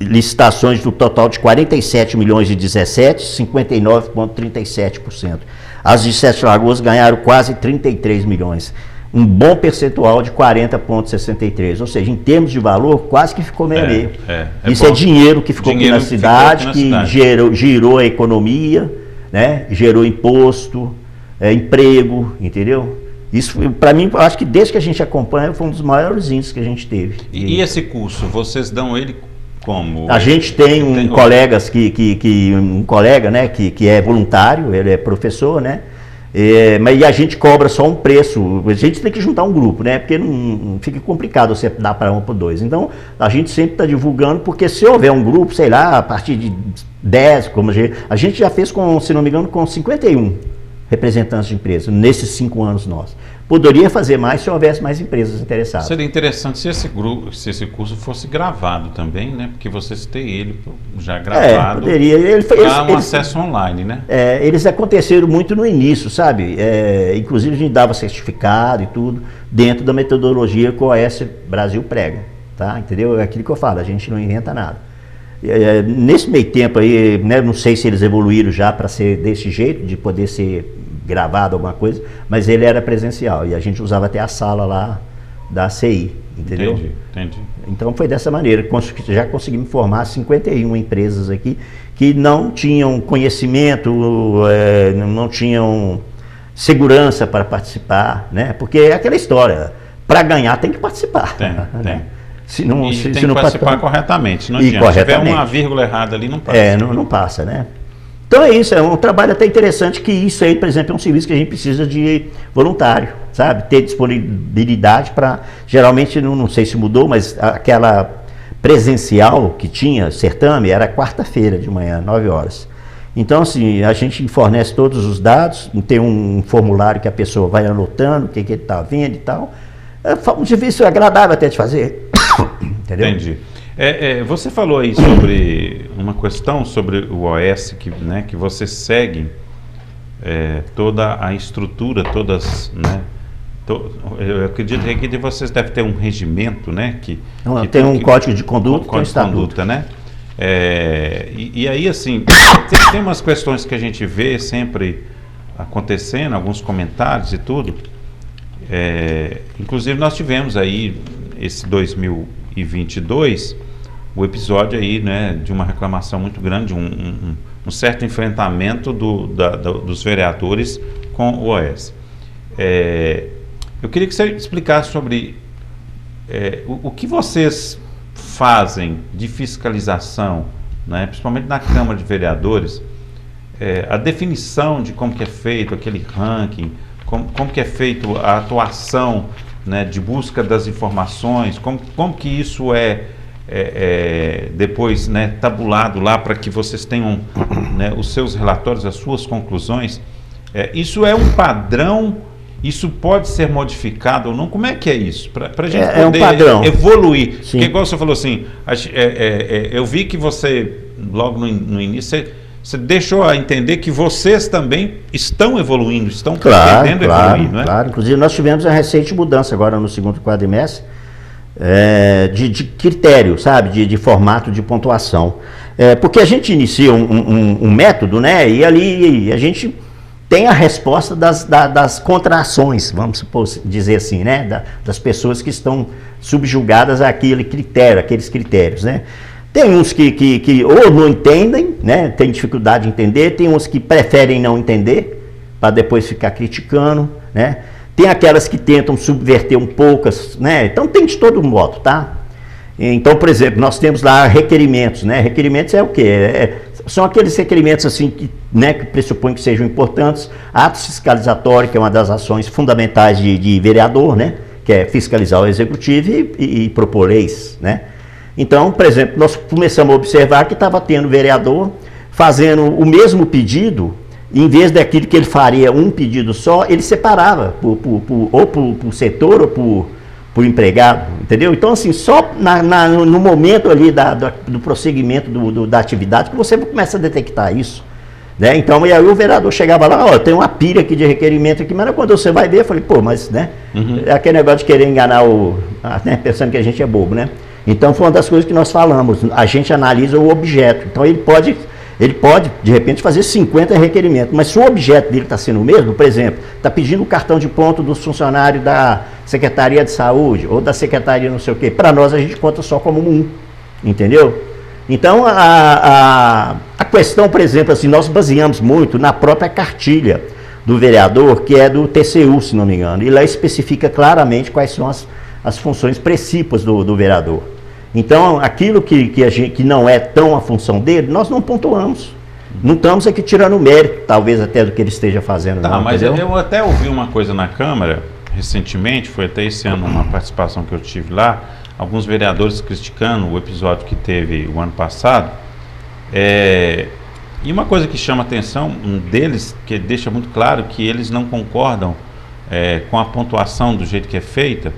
licitações no total de 47 milhões e 17, 59,37%. As de Sete Lagoas ganharam quase 33 milhões. Um bom percentual de 40,63%, ou seja, em termos de valor, quase que ficou meio a meio. Isso é dinheiro que ficou aqui na cidade, que girou a economia, né? Gerou imposto, emprego, entendeu? Isso, para mim, acho que desde que a gente acompanha, foi um dos maiores índices que a gente teve. E esse curso, vocês dão ele como? A gente tem um colega, né, que é voluntário, ele é professor, né? Mas a gente cobra só um preço, a gente tem que juntar um grupo, né? Porque não fica complicado você dar para um ou para dois. Então, a gente sempre está divulgando, porque se houver um grupo, sei lá, a partir de 10, como a gente já fez com, se não me engano, com 51 representantes de empresas, nesses 5 anos nossos. Poderia fazer mais se houvesse mais empresas interessadas. Seria interessante se esse curso fosse gravado também, né? Porque vocês têm ele já gravado. Poderia. Um acesso online, né? Eles aconteceram muito no início, sabe? Inclusive a gente dava certificado e tudo, dentro da metodologia que o OS Brasil prega, tá? Entendeu? É aquilo que eu falo, a gente não inventa nada. Nesse meio tempo aí, né, não sei se eles evoluíram já para ser desse jeito, de poder ser gravado alguma coisa, mas ele era presencial e a gente usava até a sala lá da CI, entendeu? Entendi. Então foi dessa maneira, já conseguimos formar 51 empresas aqui que não tinham conhecimento, não tinham segurança para participar, né? Porque é aquela história, para ganhar tem que participar. Tem. Se não, tem que participar corretamente, não adianta. Se tiver uma vírgula errada ali, não passa. Não passa, né? Então é isso, é um trabalho até interessante, que isso aí, por exemplo, é um serviço que a gente precisa de voluntário, sabe? Ter disponibilidade para, geralmente, não sei se mudou, mas aquela presencial que tinha, certame, era quarta-feira de manhã, 9 horas. Então, assim, a gente fornece todos os dados, tem um formulário que a pessoa vai anotando, o que ele está vendo e tal. É um serviço agradável até de fazer. Entendeu? Entendi. Você falou aí sobre uma questão sobre o OS, que você segue toda a estrutura, todas, né? Eu acredito que aqui de vocês deve ter um regimento, né? Que tem um código de conduta, código de conduta, né? E aí, assim, tem umas questões que a gente vê sempre acontecendo, alguns comentários e tudo. Inclusive nós tivemos aí esse 2022 o episódio aí, né, de uma reclamação muito grande, um certo enfrentamento dos vereadores com o OS. Eu queria que você explicasse sobre o que vocês fazem de fiscalização, né, principalmente na Câmara de Vereadores, a definição de como que é feito aquele ranking, como que é feito a atuação, né, de busca das informações, como que isso depois, né, tabulado lá para que vocês tenham, né, os seus relatórios, as suas conclusões. Isso é um padrão? Isso pode ser modificado ou não? Como é que é isso? Para a gente poder um padrão. Evoluir. Sim. Porque igual você falou assim, eu vi que você, logo no início, você deixou a entender que vocês também estão evoluindo, estão pretendendo evoluir, não é? Claro, inclusive nós tivemos a recente mudança agora no segundo quadrimestre de critério, sabe, de formato de pontuação. porque a gente inicia um método, né? E ali a gente tem a resposta das contrações, vamos dizer assim, né? Das pessoas que estão subjugadas àquele critério, aqueles critérios, né? Tem uns que ou não entendem, né? Tem dificuldade de entender, tem uns que preferem não entender, para depois ficar criticando, né? Tem aquelas que tentam subverter um pouco, né? Então tem de todo modo, tá? Então, por exemplo, nós temos lá requerimentos, né? Requerimentos é o quê? São aqueles requerimentos assim que, né, que pressupõem que sejam importantes. Atos fiscalizatórios, que é uma das ações fundamentais de vereador, né? Que é fiscalizar o executivo e propor leis, né? Então, por exemplo, nós começamos a observar que estava tendo vereador fazendo o mesmo pedido, em vez daquilo que ele faria um pedido só, ele separava ou por setor ou por empregado, entendeu? Então, assim, só no momento ali do prosseguimento da atividade que você começa a detectar isso, né? Então, e aí o vereador chegava lá, ó, tem uma pilha aqui de requerimento aqui, mas quando você vai ver, eu falei, pô, mas, né? É aquele negócio de querer enganar né, pensando que a gente é bobo, né? Então, foi uma das coisas que nós falamos, a gente analisa o objeto, então ele pode, de repente, fazer 50 requerimentos, mas se o objeto dele está sendo o mesmo, por exemplo, está pedindo o cartão de ponto dos funcionários da Secretaria de Saúde ou da Secretaria não sei o quê, para nós a gente conta só como um, entendeu? Então, a questão, por exemplo, assim, nós baseamos muito na própria cartilha do vereador, que é do TCU, se não me engano, e lá especifica claramente quais são as funções precípuas do vereador. Então, aquilo que não é tão a função dele, nós não pontuamos. Não estamos aqui tirando mérito, talvez até do que ele esteja fazendo. Tá, não, mas entendeu? eu até ouvi uma coisa na Câmara, recentemente, foi até esse ano uma participação que eu tive lá, alguns vereadores criticando o episódio que teve o ano passado. E uma coisa que chama atenção, um deles, que deixa muito claro que eles não concordam com a pontuação do jeito que é feita,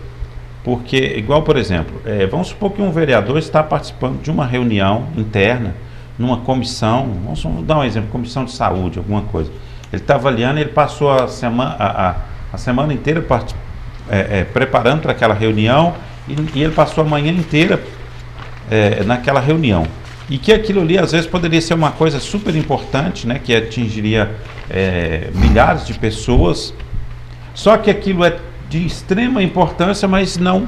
porque, igual, por exemplo, vamos supor que um vereador está participando de uma reunião interna, numa comissão, vamos dar um exemplo, comissão de saúde, alguma coisa. Ele está avaliando, ele passou a semana inteira preparando para aquela reunião e ele passou a manhã inteira naquela reunião. E que aquilo ali, às vezes, poderia ser uma coisa super importante, né, que atingiria milhares de pessoas, só que aquilo é de extrema importância, mas não.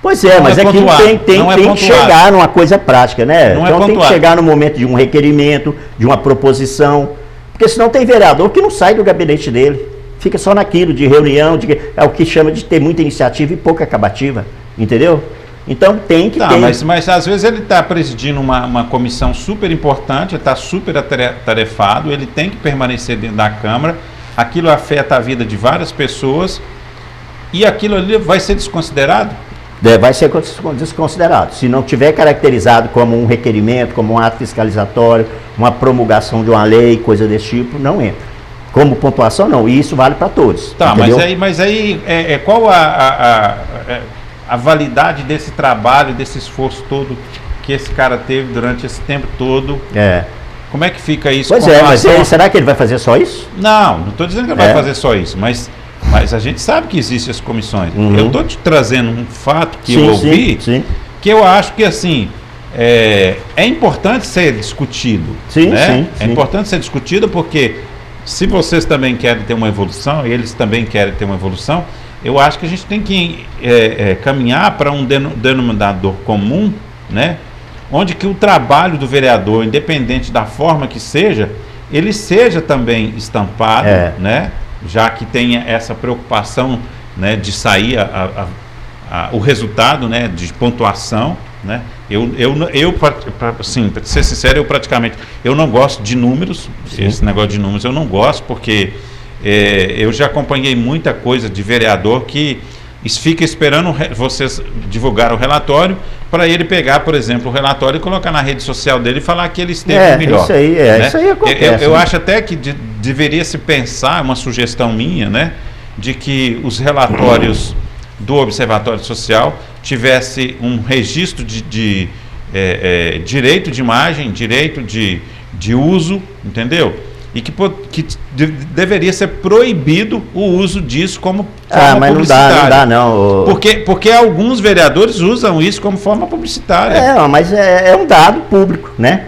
Pois é, mas aquilo tem que chegar numa coisa prática, né? Então tem que chegar no momento de um requerimento, de uma proposição, porque senão tem vereador que não sai do gabinete dele, fica só naquilo de reunião, é o que chama de ter muita iniciativa e pouca acabativa, entendeu? Então tem que ter. Mas às vezes ele está presidindo uma comissão super importante, está super atarefado, ele tem que permanecer dentro da Câmara, aquilo afeta a vida de várias pessoas. E aquilo ali vai ser desconsiderado? Vai ser desconsiderado. Se não tiver caracterizado como um requerimento, como um ato fiscalizatório, uma promulgação de uma lei, coisa desse tipo, não entra. Como pontuação, não. E isso vale para todos. Tá, mas aí qual a validade desse trabalho, desse esforço todo que esse cara teve durante esse tempo todo? Como é que fica isso? Pois mas será que ele vai fazer só isso? Não estou dizendo que ele vai fazer só isso, mas a gente sabe que existem as comissões. Eu estou te trazendo um fato que eu ouvi, que eu acho que assim é importante ser discutido. É importante ser discutido porque se vocês também querem ter uma evolução e eles também querem ter uma evolução, eu acho que a gente tem que caminhar para um denominador comum, né? Onde que o trabalho do vereador, independente da forma que seja, ele seja também estampado, né? Já que tenha essa preocupação, né, de sair o resultado, né, de pontuação, né? Assim, para ser sincero, eu não gosto de números. Esse negócio de números eu não gosto, porque eu já acompanhei muita coisa de vereador que fica esperando vocês divulgar o relatório para ele pegar, por exemplo, o relatório e colocar na rede social dele e falar que ele esteve melhor. Isso aí, né? Isso aí acontece. Eu acho até que deveria se pensar, uma sugestão minha, né, de que os relatórios do Observatório Social tivesse um registro de direito de imagem, direito de uso, entendeu? e que deveria ser proibido o uso disso como forma mas publicitária. Não dá não. Porque alguns vereadores usam isso como forma publicitária. Mas é um dado público, né?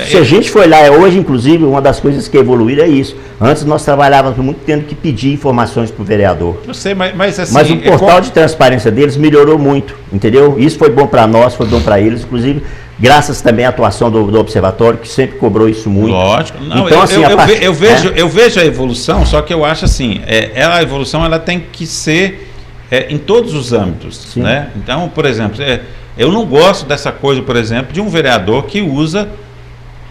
Se a gente for lá, hoje, inclusive, uma das coisas que evoluíram é isso. Antes nós trabalhávamos muito tendo que pedir informações para o vereador. Eu sei, mas assim... Mas o portal de transparência deles melhorou muito, entendeu? Isso foi bom para nós, foi bom para eles, inclusive... Graças também à atuação do Observatório, que sempre cobrou isso muito. Lógico. Não, então, assim, eu vejo a evolução, só que eu acho assim, a evolução ela tem que ser em todos os âmbitos. Né? Então, por exemplo, eu não gosto dessa coisa, por exemplo, de um vereador que usa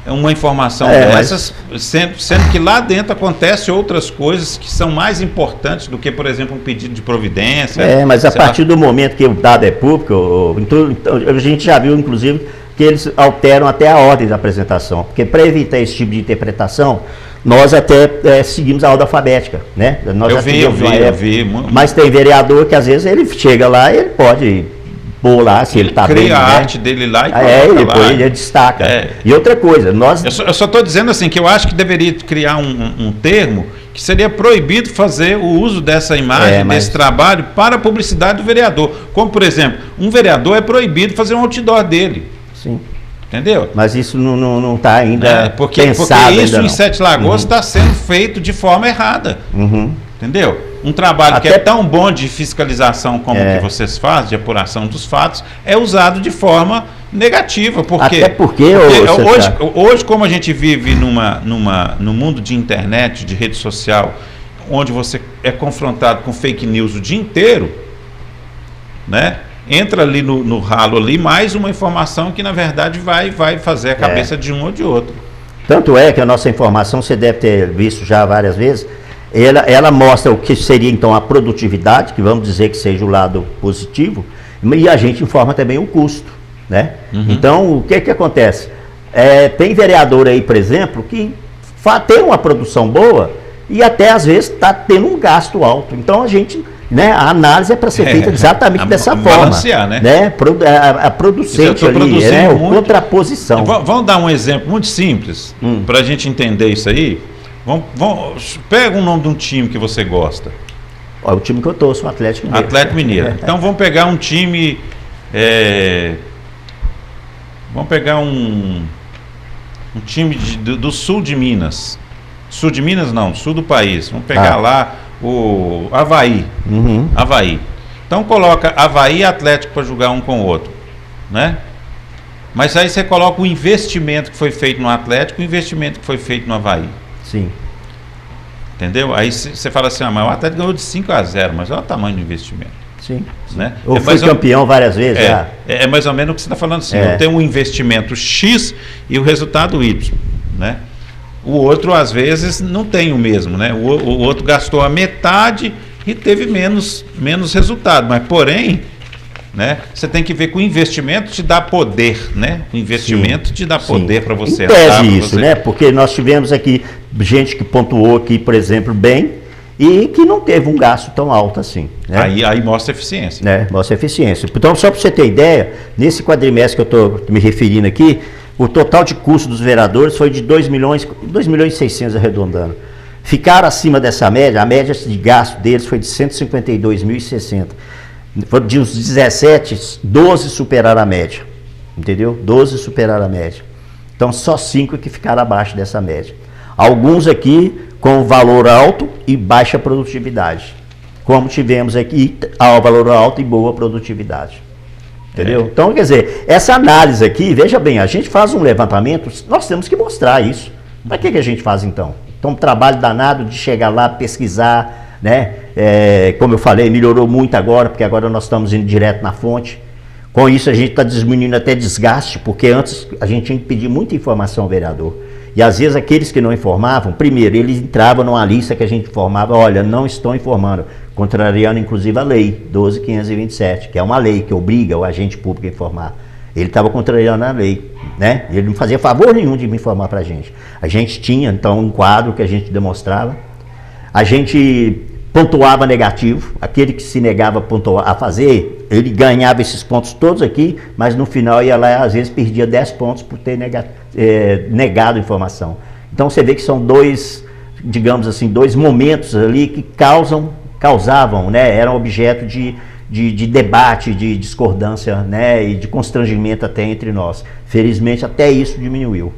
uma informação dessas, sendo que lá dentro acontecem outras coisas que são mais importantes do que, por exemplo, um pedido de providência. Mas a partir do momento que o dado é público, então, a gente já viu, inclusive, que eles alteram até a ordem da apresentação, porque para evitar esse tipo de interpretação, nós até seguimos a ordem alfabética, né? Nós eu vi. Mas tem vereador que às vezes ele chega lá e ele pode pôr lá, se ele está bem. Cria a arte dele lá e coloca lá. Ele destaca. E outra coisa, eu só estou dizendo assim, que eu acho que deveria criar um termo que seria proibido fazer o uso dessa imagem, desse trabalho, para a publicidade do vereador. Como, por exemplo, um vereador é proibido fazer um outdoor dele. Sim. Entendeu? Mas isso não está ainda porque pensado. Porque isso ainda em Sete Lagoas está sendo feito de forma errada. Entendeu? Um trabalho que é tão bom de fiscalização como o que vocês fazem, de apuração dos fatos, é usado de forma negativa. Até porque hoje, como a gente vive no mundo de internet, de rede social, onde você é confrontado com fake news o dia inteiro, né? Entra ali no ralo ali mais uma informação que na verdade vai fazer a cabeça de um ou de outro. Tanto é que a nossa informação, você deve ter visto já várias vezes, ela mostra o que seria então a produtividade, que vamos dizer que seja o lado positivo, e a gente informa também o custo, né? Então, o que acontece? Tem vereador aí, por exemplo, que tem uma produção boa e até às vezes está tendo um gasto alto. Então a gente... a análise é para ser feita exatamente dessa forma. Balancear, né? A producente ali, a contraposição. Vamos dar um exemplo muito simples para a gente entender isso aí. Pega o nome de um time que você gosta. O time que eu torço, o Atlético Mineiro. Atlético Mineiro. Então vamos pegar um time. Vamos pegar um time do sul de Minas. Sul de Minas não, sul do país. Vamos pegar lá o Avaí. Avaí. Então coloca Avaí e Atlético para jogar um com o outro, né? Mas aí você coloca o investimento que foi feito no Atlético e o investimento que foi feito no Avaí. Sim. Entendeu? Aí você fala assim, mas o Atlético ganhou de 5-0, mas olha o tamanho do investimento. Sim. Né? Ou foi campeão várias vezes. É mais ou menos o que você está falando assim. Eu tenho um investimento X e o resultado Y, né? O outro, às vezes, não tem o mesmo, né? O outro gastou a metade e teve menos resultado. Mas, porém, né, você tem que ver que o investimento te dá poder, né? O investimento te dá poder para você andar. Isso, né? Porque nós tivemos aqui gente que pontuou aqui, por exemplo, bem, e que não teve um gasto tão alto assim. Né? Aí mostra eficiência. Mostra eficiência. Então, só para você ter ideia, nesse quadrimestre que eu estou me referindo aqui, o total de custo dos vereadores foi de 2 milhões e 600 arredondando. Ficaram acima dessa média, a média de gasto deles foi de 152.060. De uns 17, 12 superaram a média. Entendeu? 12 superaram a média. Então, só 5 que ficaram abaixo dessa média. Alguns aqui com valor alto e baixa produtividade. Como tivemos aqui, valor alto e boa produtividade. Entendeu? Então, quer dizer, essa análise aqui, veja bem, a gente faz um levantamento, nós temos que mostrar isso. Para que a gente faz então? Então, um trabalho danado de chegar lá, pesquisar, né? Como eu falei, melhorou muito agora, porque agora nós estamos indo direto na fonte. Com isso, a gente está diminuindo até desgaste, porque antes a gente tinha que pedir muita informação ao vereador. E às vezes aqueles que não informavam, primeiro, eles entravam numa lista que a gente informava, olha, não estão informando, contrariando inclusive a lei 12.527, que é uma lei que obriga o agente público a informar. Ele estava contrariando a lei, né? Ele não fazia favor nenhum de me informar para a gente. A gente tinha, então, um quadro que a gente demonstrava, a gente pontuava negativo, aquele que se negava a fazer, ele ganhava esses pontos todos aqui, mas no final ia lá, às vezes perdia 10 pontos por ter negado a informação. Então você vê que são dois, digamos assim, dois momentos ali que causavam, né, eram objeto de debate, de discordância, né, e de constrangimento até entre nós. Felizmente até isso diminuiu.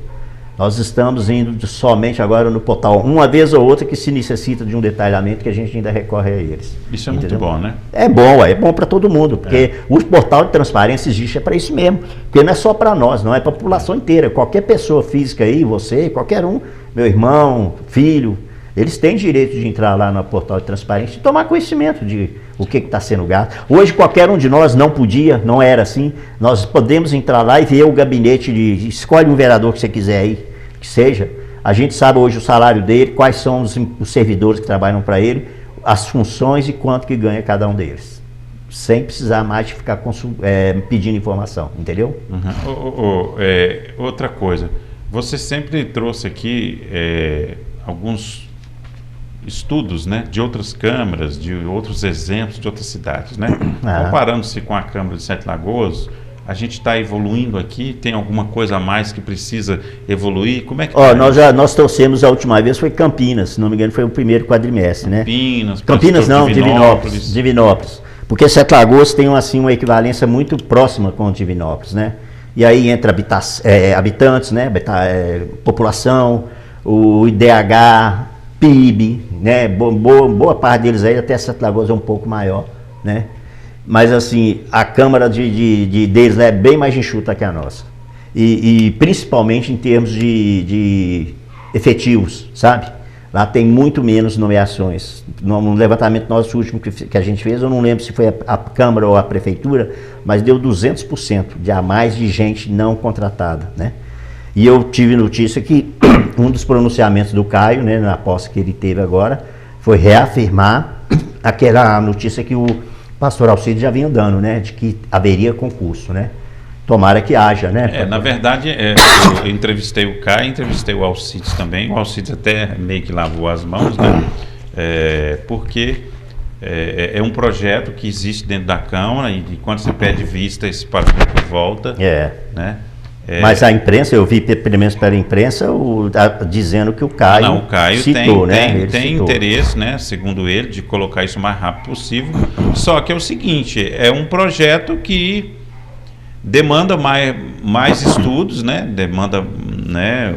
Nós estamos indo somente agora no portal, uma vez ou outra que se necessita de um detalhamento que a gente ainda recorre a eles. Isso é muito bom, né? É bom para todo mundo, porque o portal de transparência existe para isso mesmo, porque não é só para nós, não é para a população inteira. Qualquer pessoa física aí, você, qualquer um, meu irmão, filho, eles têm direito de entrar lá no portal de transparência e tomar conhecimento de o que está sendo gasto. Hoje qualquer um de nós não podia, não era assim. Nós podemos entrar lá e ver o gabinete escolhe um vereador que você quiser aí, que seja. A gente sabe hoje o salário dele, quais são os servidores que trabalham para ele, as funções e quanto que ganha cada um deles. Sem precisar mais de ficar pedindo informação, entendeu? Outra coisa, você sempre trouxe aqui alguns estudos, né, de outras câmaras, de outros exemplos de outras cidades, né? Comparando-se com a Câmara de Sete Lagoas, a gente está evoluindo aqui? Tem alguma coisa a mais que precisa evoluir? Como é que nós trouxemos a última vez, foi Campinas, se não me engano, foi o primeiro quadrimestre, né? Campinas não, Divinópolis. Porque Sete Lagoas tem assim, uma equivalência muito próxima com Divinópolis, né? E aí entra habitantes, né? População, o IDH, PIB, né? Boa parte deles aí, até Sete Lagoas é um pouco maior, né? Mas assim, a Câmara deles é bem mais enxuta que a nossa. E principalmente em termos de efetivos, sabe? Lá tem muito menos nomeações. No levantamento nosso último que a gente fez, eu não lembro se foi a Câmara ou a Prefeitura, mas deu 200% de a mais de gente não contratada, né? E eu tive notícia que um dos pronunciamentos do Caio, né, na posse que ele teve agora, foi reafirmar aquela notícia que o pastor Alcides já vinha dando, né, de que haveria concurso, né? Tomara que haja, né? Na verdade, eu entrevistei o Caio, entrevistei o Alcides também. O Alcides até meio que lavou as mãos, né? Porque é um projeto que existe dentro da Câmara e quando você pede vista, esse pagamento volta, né? Mas a imprensa, eu vi pelo menos pela imprensa, dizendo que o Caio, o Caio citou, tem interesse, né, segundo ele, de colocar isso o mais rápido possível. Só que é o seguinte, é um projeto que demanda mais estudos, né? Demanda, né?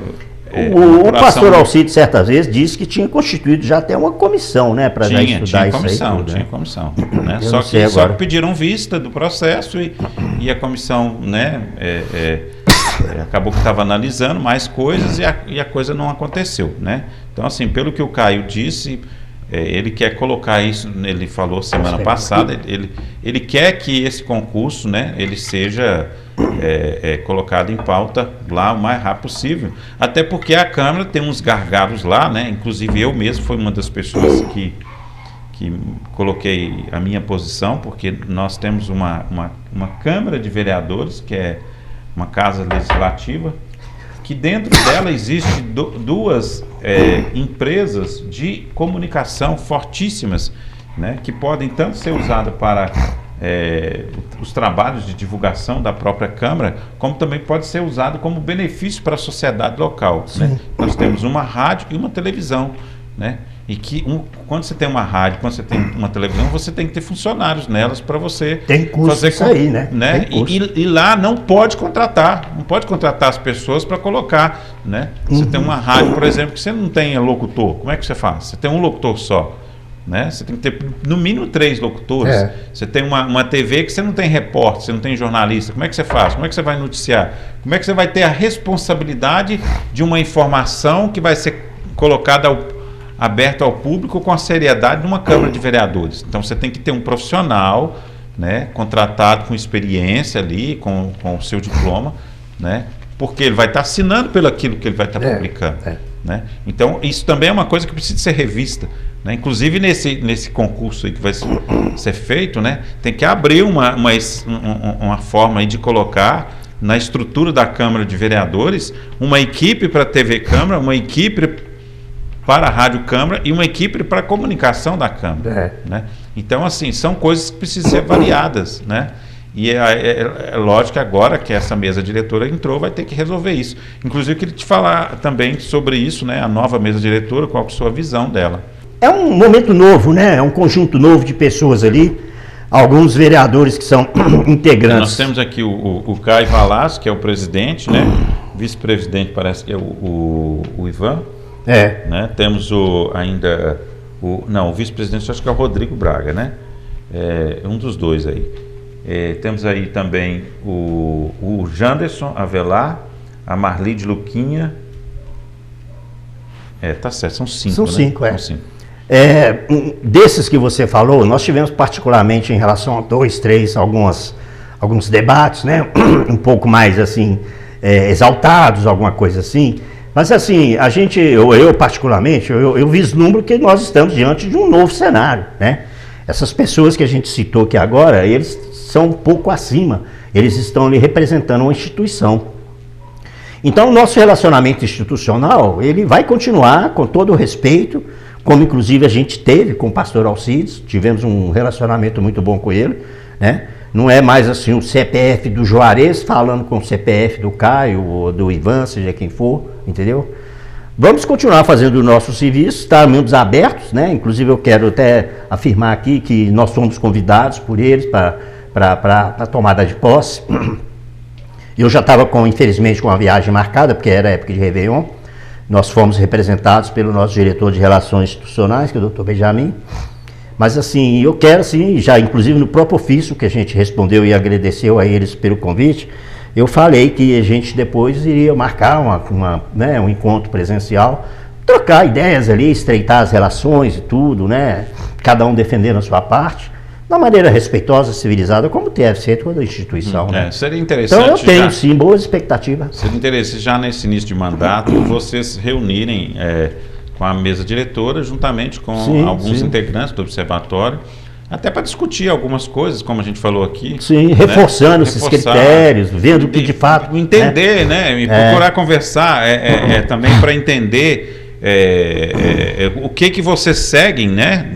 O pastor Alcides, certas vezes, disse que tinha constituído já até uma comissão, né, para já estudar isso aí tudo, tinha né? comissão, né? Só que pediram vista do processo e a comissão, né, acabou que estava analisando mais coisas e a coisa não aconteceu, né? Então, assim, pelo que o Caio disse, ele quer colocar isso, ele falou semana passada, ele quer que esse concurso, né, ele seja colocado em pauta lá o mais rápido possível, até porque a Câmara tem uns gargalos lá, né? Inclusive eu mesmo fui uma das pessoas que coloquei a minha posição, porque nós temos uma Câmara de Vereadores, que é uma casa legislativa, que dentro dela existe duas empresas de comunicação fortíssimas, né, que podem tanto ser usadas para os trabalhos de divulgação da própria Câmara, como também pode ser usado como benefício para a sociedade local, né? Nós temos uma rádio e uma televisão, né? E que quando você tem uma rádio, quando você tem uma televisão, você tem que ter funcionários nelas para você fazer isso aí, né? E lá não pode contratar as pessoas para colocar, né? Você tem uma rádio, por exemplo, que você não tem locutor, como é que você faz? Você tem um locutor só, né? Você tem que ter no mínimo 3 locutores. Você tem uma TV que você não tem repórter, você não tem jornalista, como é que você faz? Como é que você vai noticiar? Como é que você vai ter a responsabilidade de uma informação que vai ser colocada aberto ao público com a seriedade de uma Câmara de Vereadores? Então você tem que ter um profissional, né, contratado com experiência ali, com o seu diploma, né, porque ele vai estar assinando pelo aquilo que ele vai estar publicando, né? Então isso também é uma coisa que precisa ser revista, né? Inclusive nesse concurso aí que vai ser feito, né, tem que abrir uma forma aí de colocar na estrutura da Câmara de Vereadores uma equipe para a TV Câmara, uma equipe para a Rádio Câmara e uma equipe para a comunicação da Câmara, né? Então, assim, são coisas que precisam ser variadas, né? E é lógico que agora que essa mesa diretora entrou, vai ter que resolver isso. Inclusive, eu queria te falar também sobre isso, né? A nova mesa diretora, qual que é a sua visão dela? É um momento novo, né? É um conjunto novo de pessoas ali, alguns vereadores que são integrantes. Nós temos aqui o Caio Vallasco, que é o presidente, né? Vice-presidente parece que é o Ivan. Né? Temos o vice-presidente acho que é o Rodrigo Braga, né? Um dos dois aí. Temos aí também o Janderson Avelar, a Marli de Luquinha. Tá certo, são 5. São né? 5, São 5. Desses que você falou, nós tivemos particularmente em relação a 2, 3, alguns debates, né? Um pouco mais assim, exaltados, alguma coisa assim. Mas assim, eu particularmente, eu vislumbro que nós estamos diante de um novo cenário, né? Essas pessoas que a gente citou aqui agora, eles são um pouco acima, eles estão ali representando uma instituição. Então, o nosso relacionamento institucional, ele vai continuar com todo o respeito, como inclusive a gente teve com o pastor Alcides, tivemos um relacionamento muito bom com ele, né? Não é mais assim o CPF do Juarez falando com o CPF do Caio ou do Ivan, seja quem for, entendeu? Vamos continuar fazendo o nosso serviço, estamos abertos, né? Inclusive eu quero até afirmar aqui que nós somos convidados por eles para a tomada de posse. Eu já estava, infelizmente, com uma viagem marcada, porque era época de Réveillon. Nós fomos representados pelo nosso diretor de Relações Institucionais, que é o Dr. Benjamin. Mas assim, eu quero assim, já inclusive no próprio ofício que a gente respondeu e agradeceu a eles pelo convite, eu falei que a gente depois iria marcar um encontro presencial, trocar ideias ali, estreitar as relações e tudo, né? Cada um defendendo a sua parte, de uma maneira respeitosa, civilizada, como deve ser toda a instituição. Né? Seria interessante. Então eu tenho sim boas expectativas. Seria interessante já nesse início de mandato vocês se reunirem com a mesa diretora, juntamente com alguns integrantes do observatório, até para discutir algumas coisas, como a gente falou aqui. Sim, reforçando esses critérios, vendo que de fato... Entender, né? E procurar conversar também para entender o que vocês seguem, né?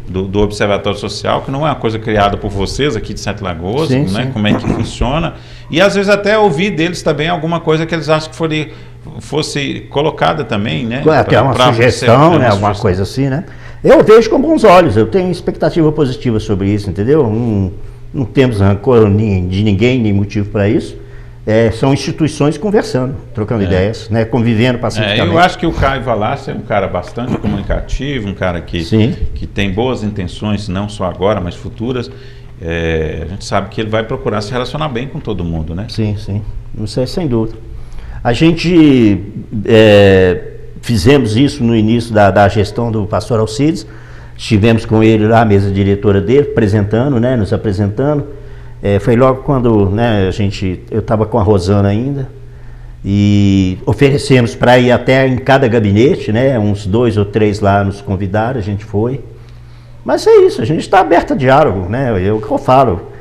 Do Observatório Social, que não é uma coisa criada por vocês aqui de Sete Lagoas, né? Sim. Como é que funciona. E às vezes até ouvir deles também alguma coisa que eles acham que fosse colocada também, né? Até uma sugestão, né? Alguma coisa assim, né? Eu vejo com bons olhos, eu tenho expectativa positiva sobre isso, entendeu? Não temos rancor de ninguém, nem motivo para isso. São instituições conversando, trocando ideias, né? Convivendo pacificamente. Eu acho que o Caio Vallasco é um cara bastante comunicativo, um cara que tem boas intenções, não só agora, mas futuras. A gente sabe que ele vai procurar se relacionar bem com todo mundo, né? Sim, sim. Não sei, sem dúvida. A gente fizemos isso no início da gestão do pastor Alcides, estivemos com ele lá, a mesa diretora dele, apresentando, né? Nos apresentando. Foi logo quando, né, eu estava com a Rosana ainda, e oferecemos para ir até em cada gabinete, né? Uns 2 ou 3 lá nos convidaram, a gente foi. Mas é isso, a gente está aberto a diálogo, né? O que eu falo,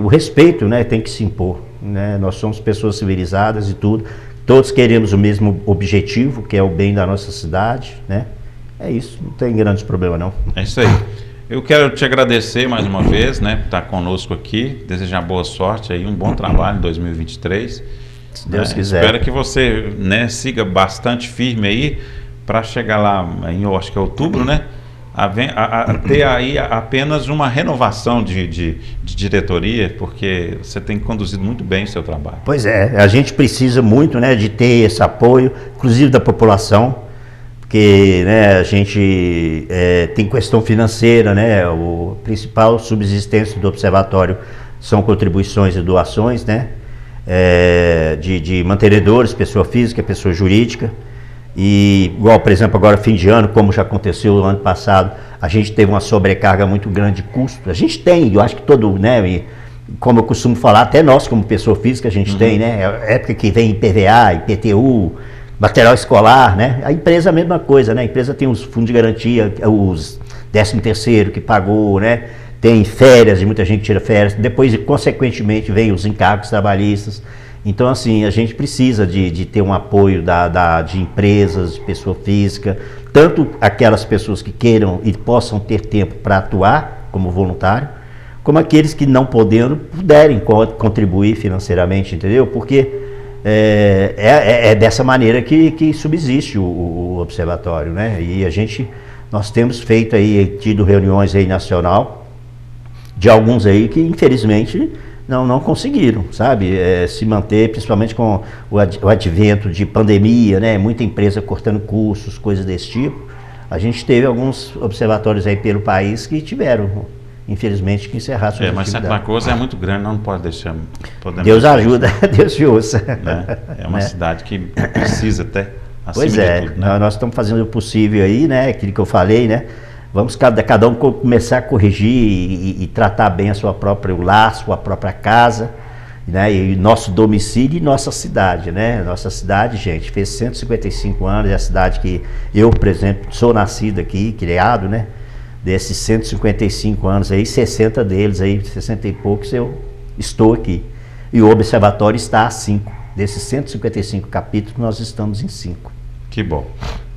o respeito, né, tem que se impor, né? Nós somos pessoas civilizadas e tudo, todos queremos o mesmo objetivo, que é o bem da nossa cidade, né? É isso, não tem grandes problemas não. É isso aí. Eu quero te agradecer mais uma vez, né, por estar conosco aqui, desejar boa sorte aí, um bom trabalho em 2023. Se Deus quiser. Espero que você, né, siga bastante firme aí para chegar lá em, eu acho que é outubro, né, a ter aí apenas uma renovação de diretoria, porque você tem conduzido muito bem o seu trabalho. Pois é, a gente precisa muito, né, de ter esse apoio, inclusive da população. Porque, né, a gente tem questão financeira, né, o principal subsistência do observatório são contribuições e doações, né, de mantenedores, pessoa física, pessoa jurídica. E igual, por exemplo, agora fim de ano, como já aconteceu no ano passado, a gente teve uma sobrecarga muito grande de custo. A gente tem, eu acho que todo, né, e como eu costumo falar, até nós como pessoa física a gente tem, né, época que vem IPVA, IPTU, material escolar, né? A empresa a mesma coisa, né? A empresa tem os fundos de garantia, os 13º que pagou, né? Tem férias, e muita gente tira férias, depois, consequentemente, vem os encargos trabalhistas. Então, assim, a gente precisa de ter um apoio de empresas, de pessoa física, tanto aquelas pessoas que queiram e possam ter tempo para atuar como voluntário, como aqueles que não podendo puderem contribuir financeiramente, entendeu? Porque é dessa maneira que subsiste o observatório, né? E nós temos feito aí, tido reuniões aí nacional, de alguns aí que infelizmente não conseguiram, sabe, se manter, principalmente com o advento de pandemia, né, muita empresa cortando custos, coisas desse tipo. A gente teve alguns observatórios aí pelo país que tiveram, infelizmente, que encerrar suas atividades. Mas Sete Lagoas é muito grande, não pode deixar. Deus ajuda, Deus te ouça. Né? É uma cidade que precisa até, acima pois de tudo, né? Nós estamos fazendo o possível aí, né, aquilo que eu falei, né, vamos cada um começar a corrigir e tratar bem o próprio lar, sua própria casa, né, e nosso domicílio e nossa cidade, né? Nossa cidade, gente, fez 155 anos, é a cidade que eu, por exemplo, sou nascido aqui, criado, né? Desses 155 anos aí, 60 deles aí, 60 e poucos, eu estou aqui. E o observatório está a 5. Desses 155 capítulos, nós estamos em 5. Que bom.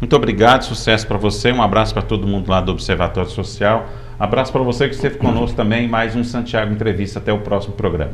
Muito obrigado, sucesso para você, um abraço para todo mundo lá do Observatório Social, abraço para você que esteve conosco também em mais um Santiago Entrevista, até o próximo programa.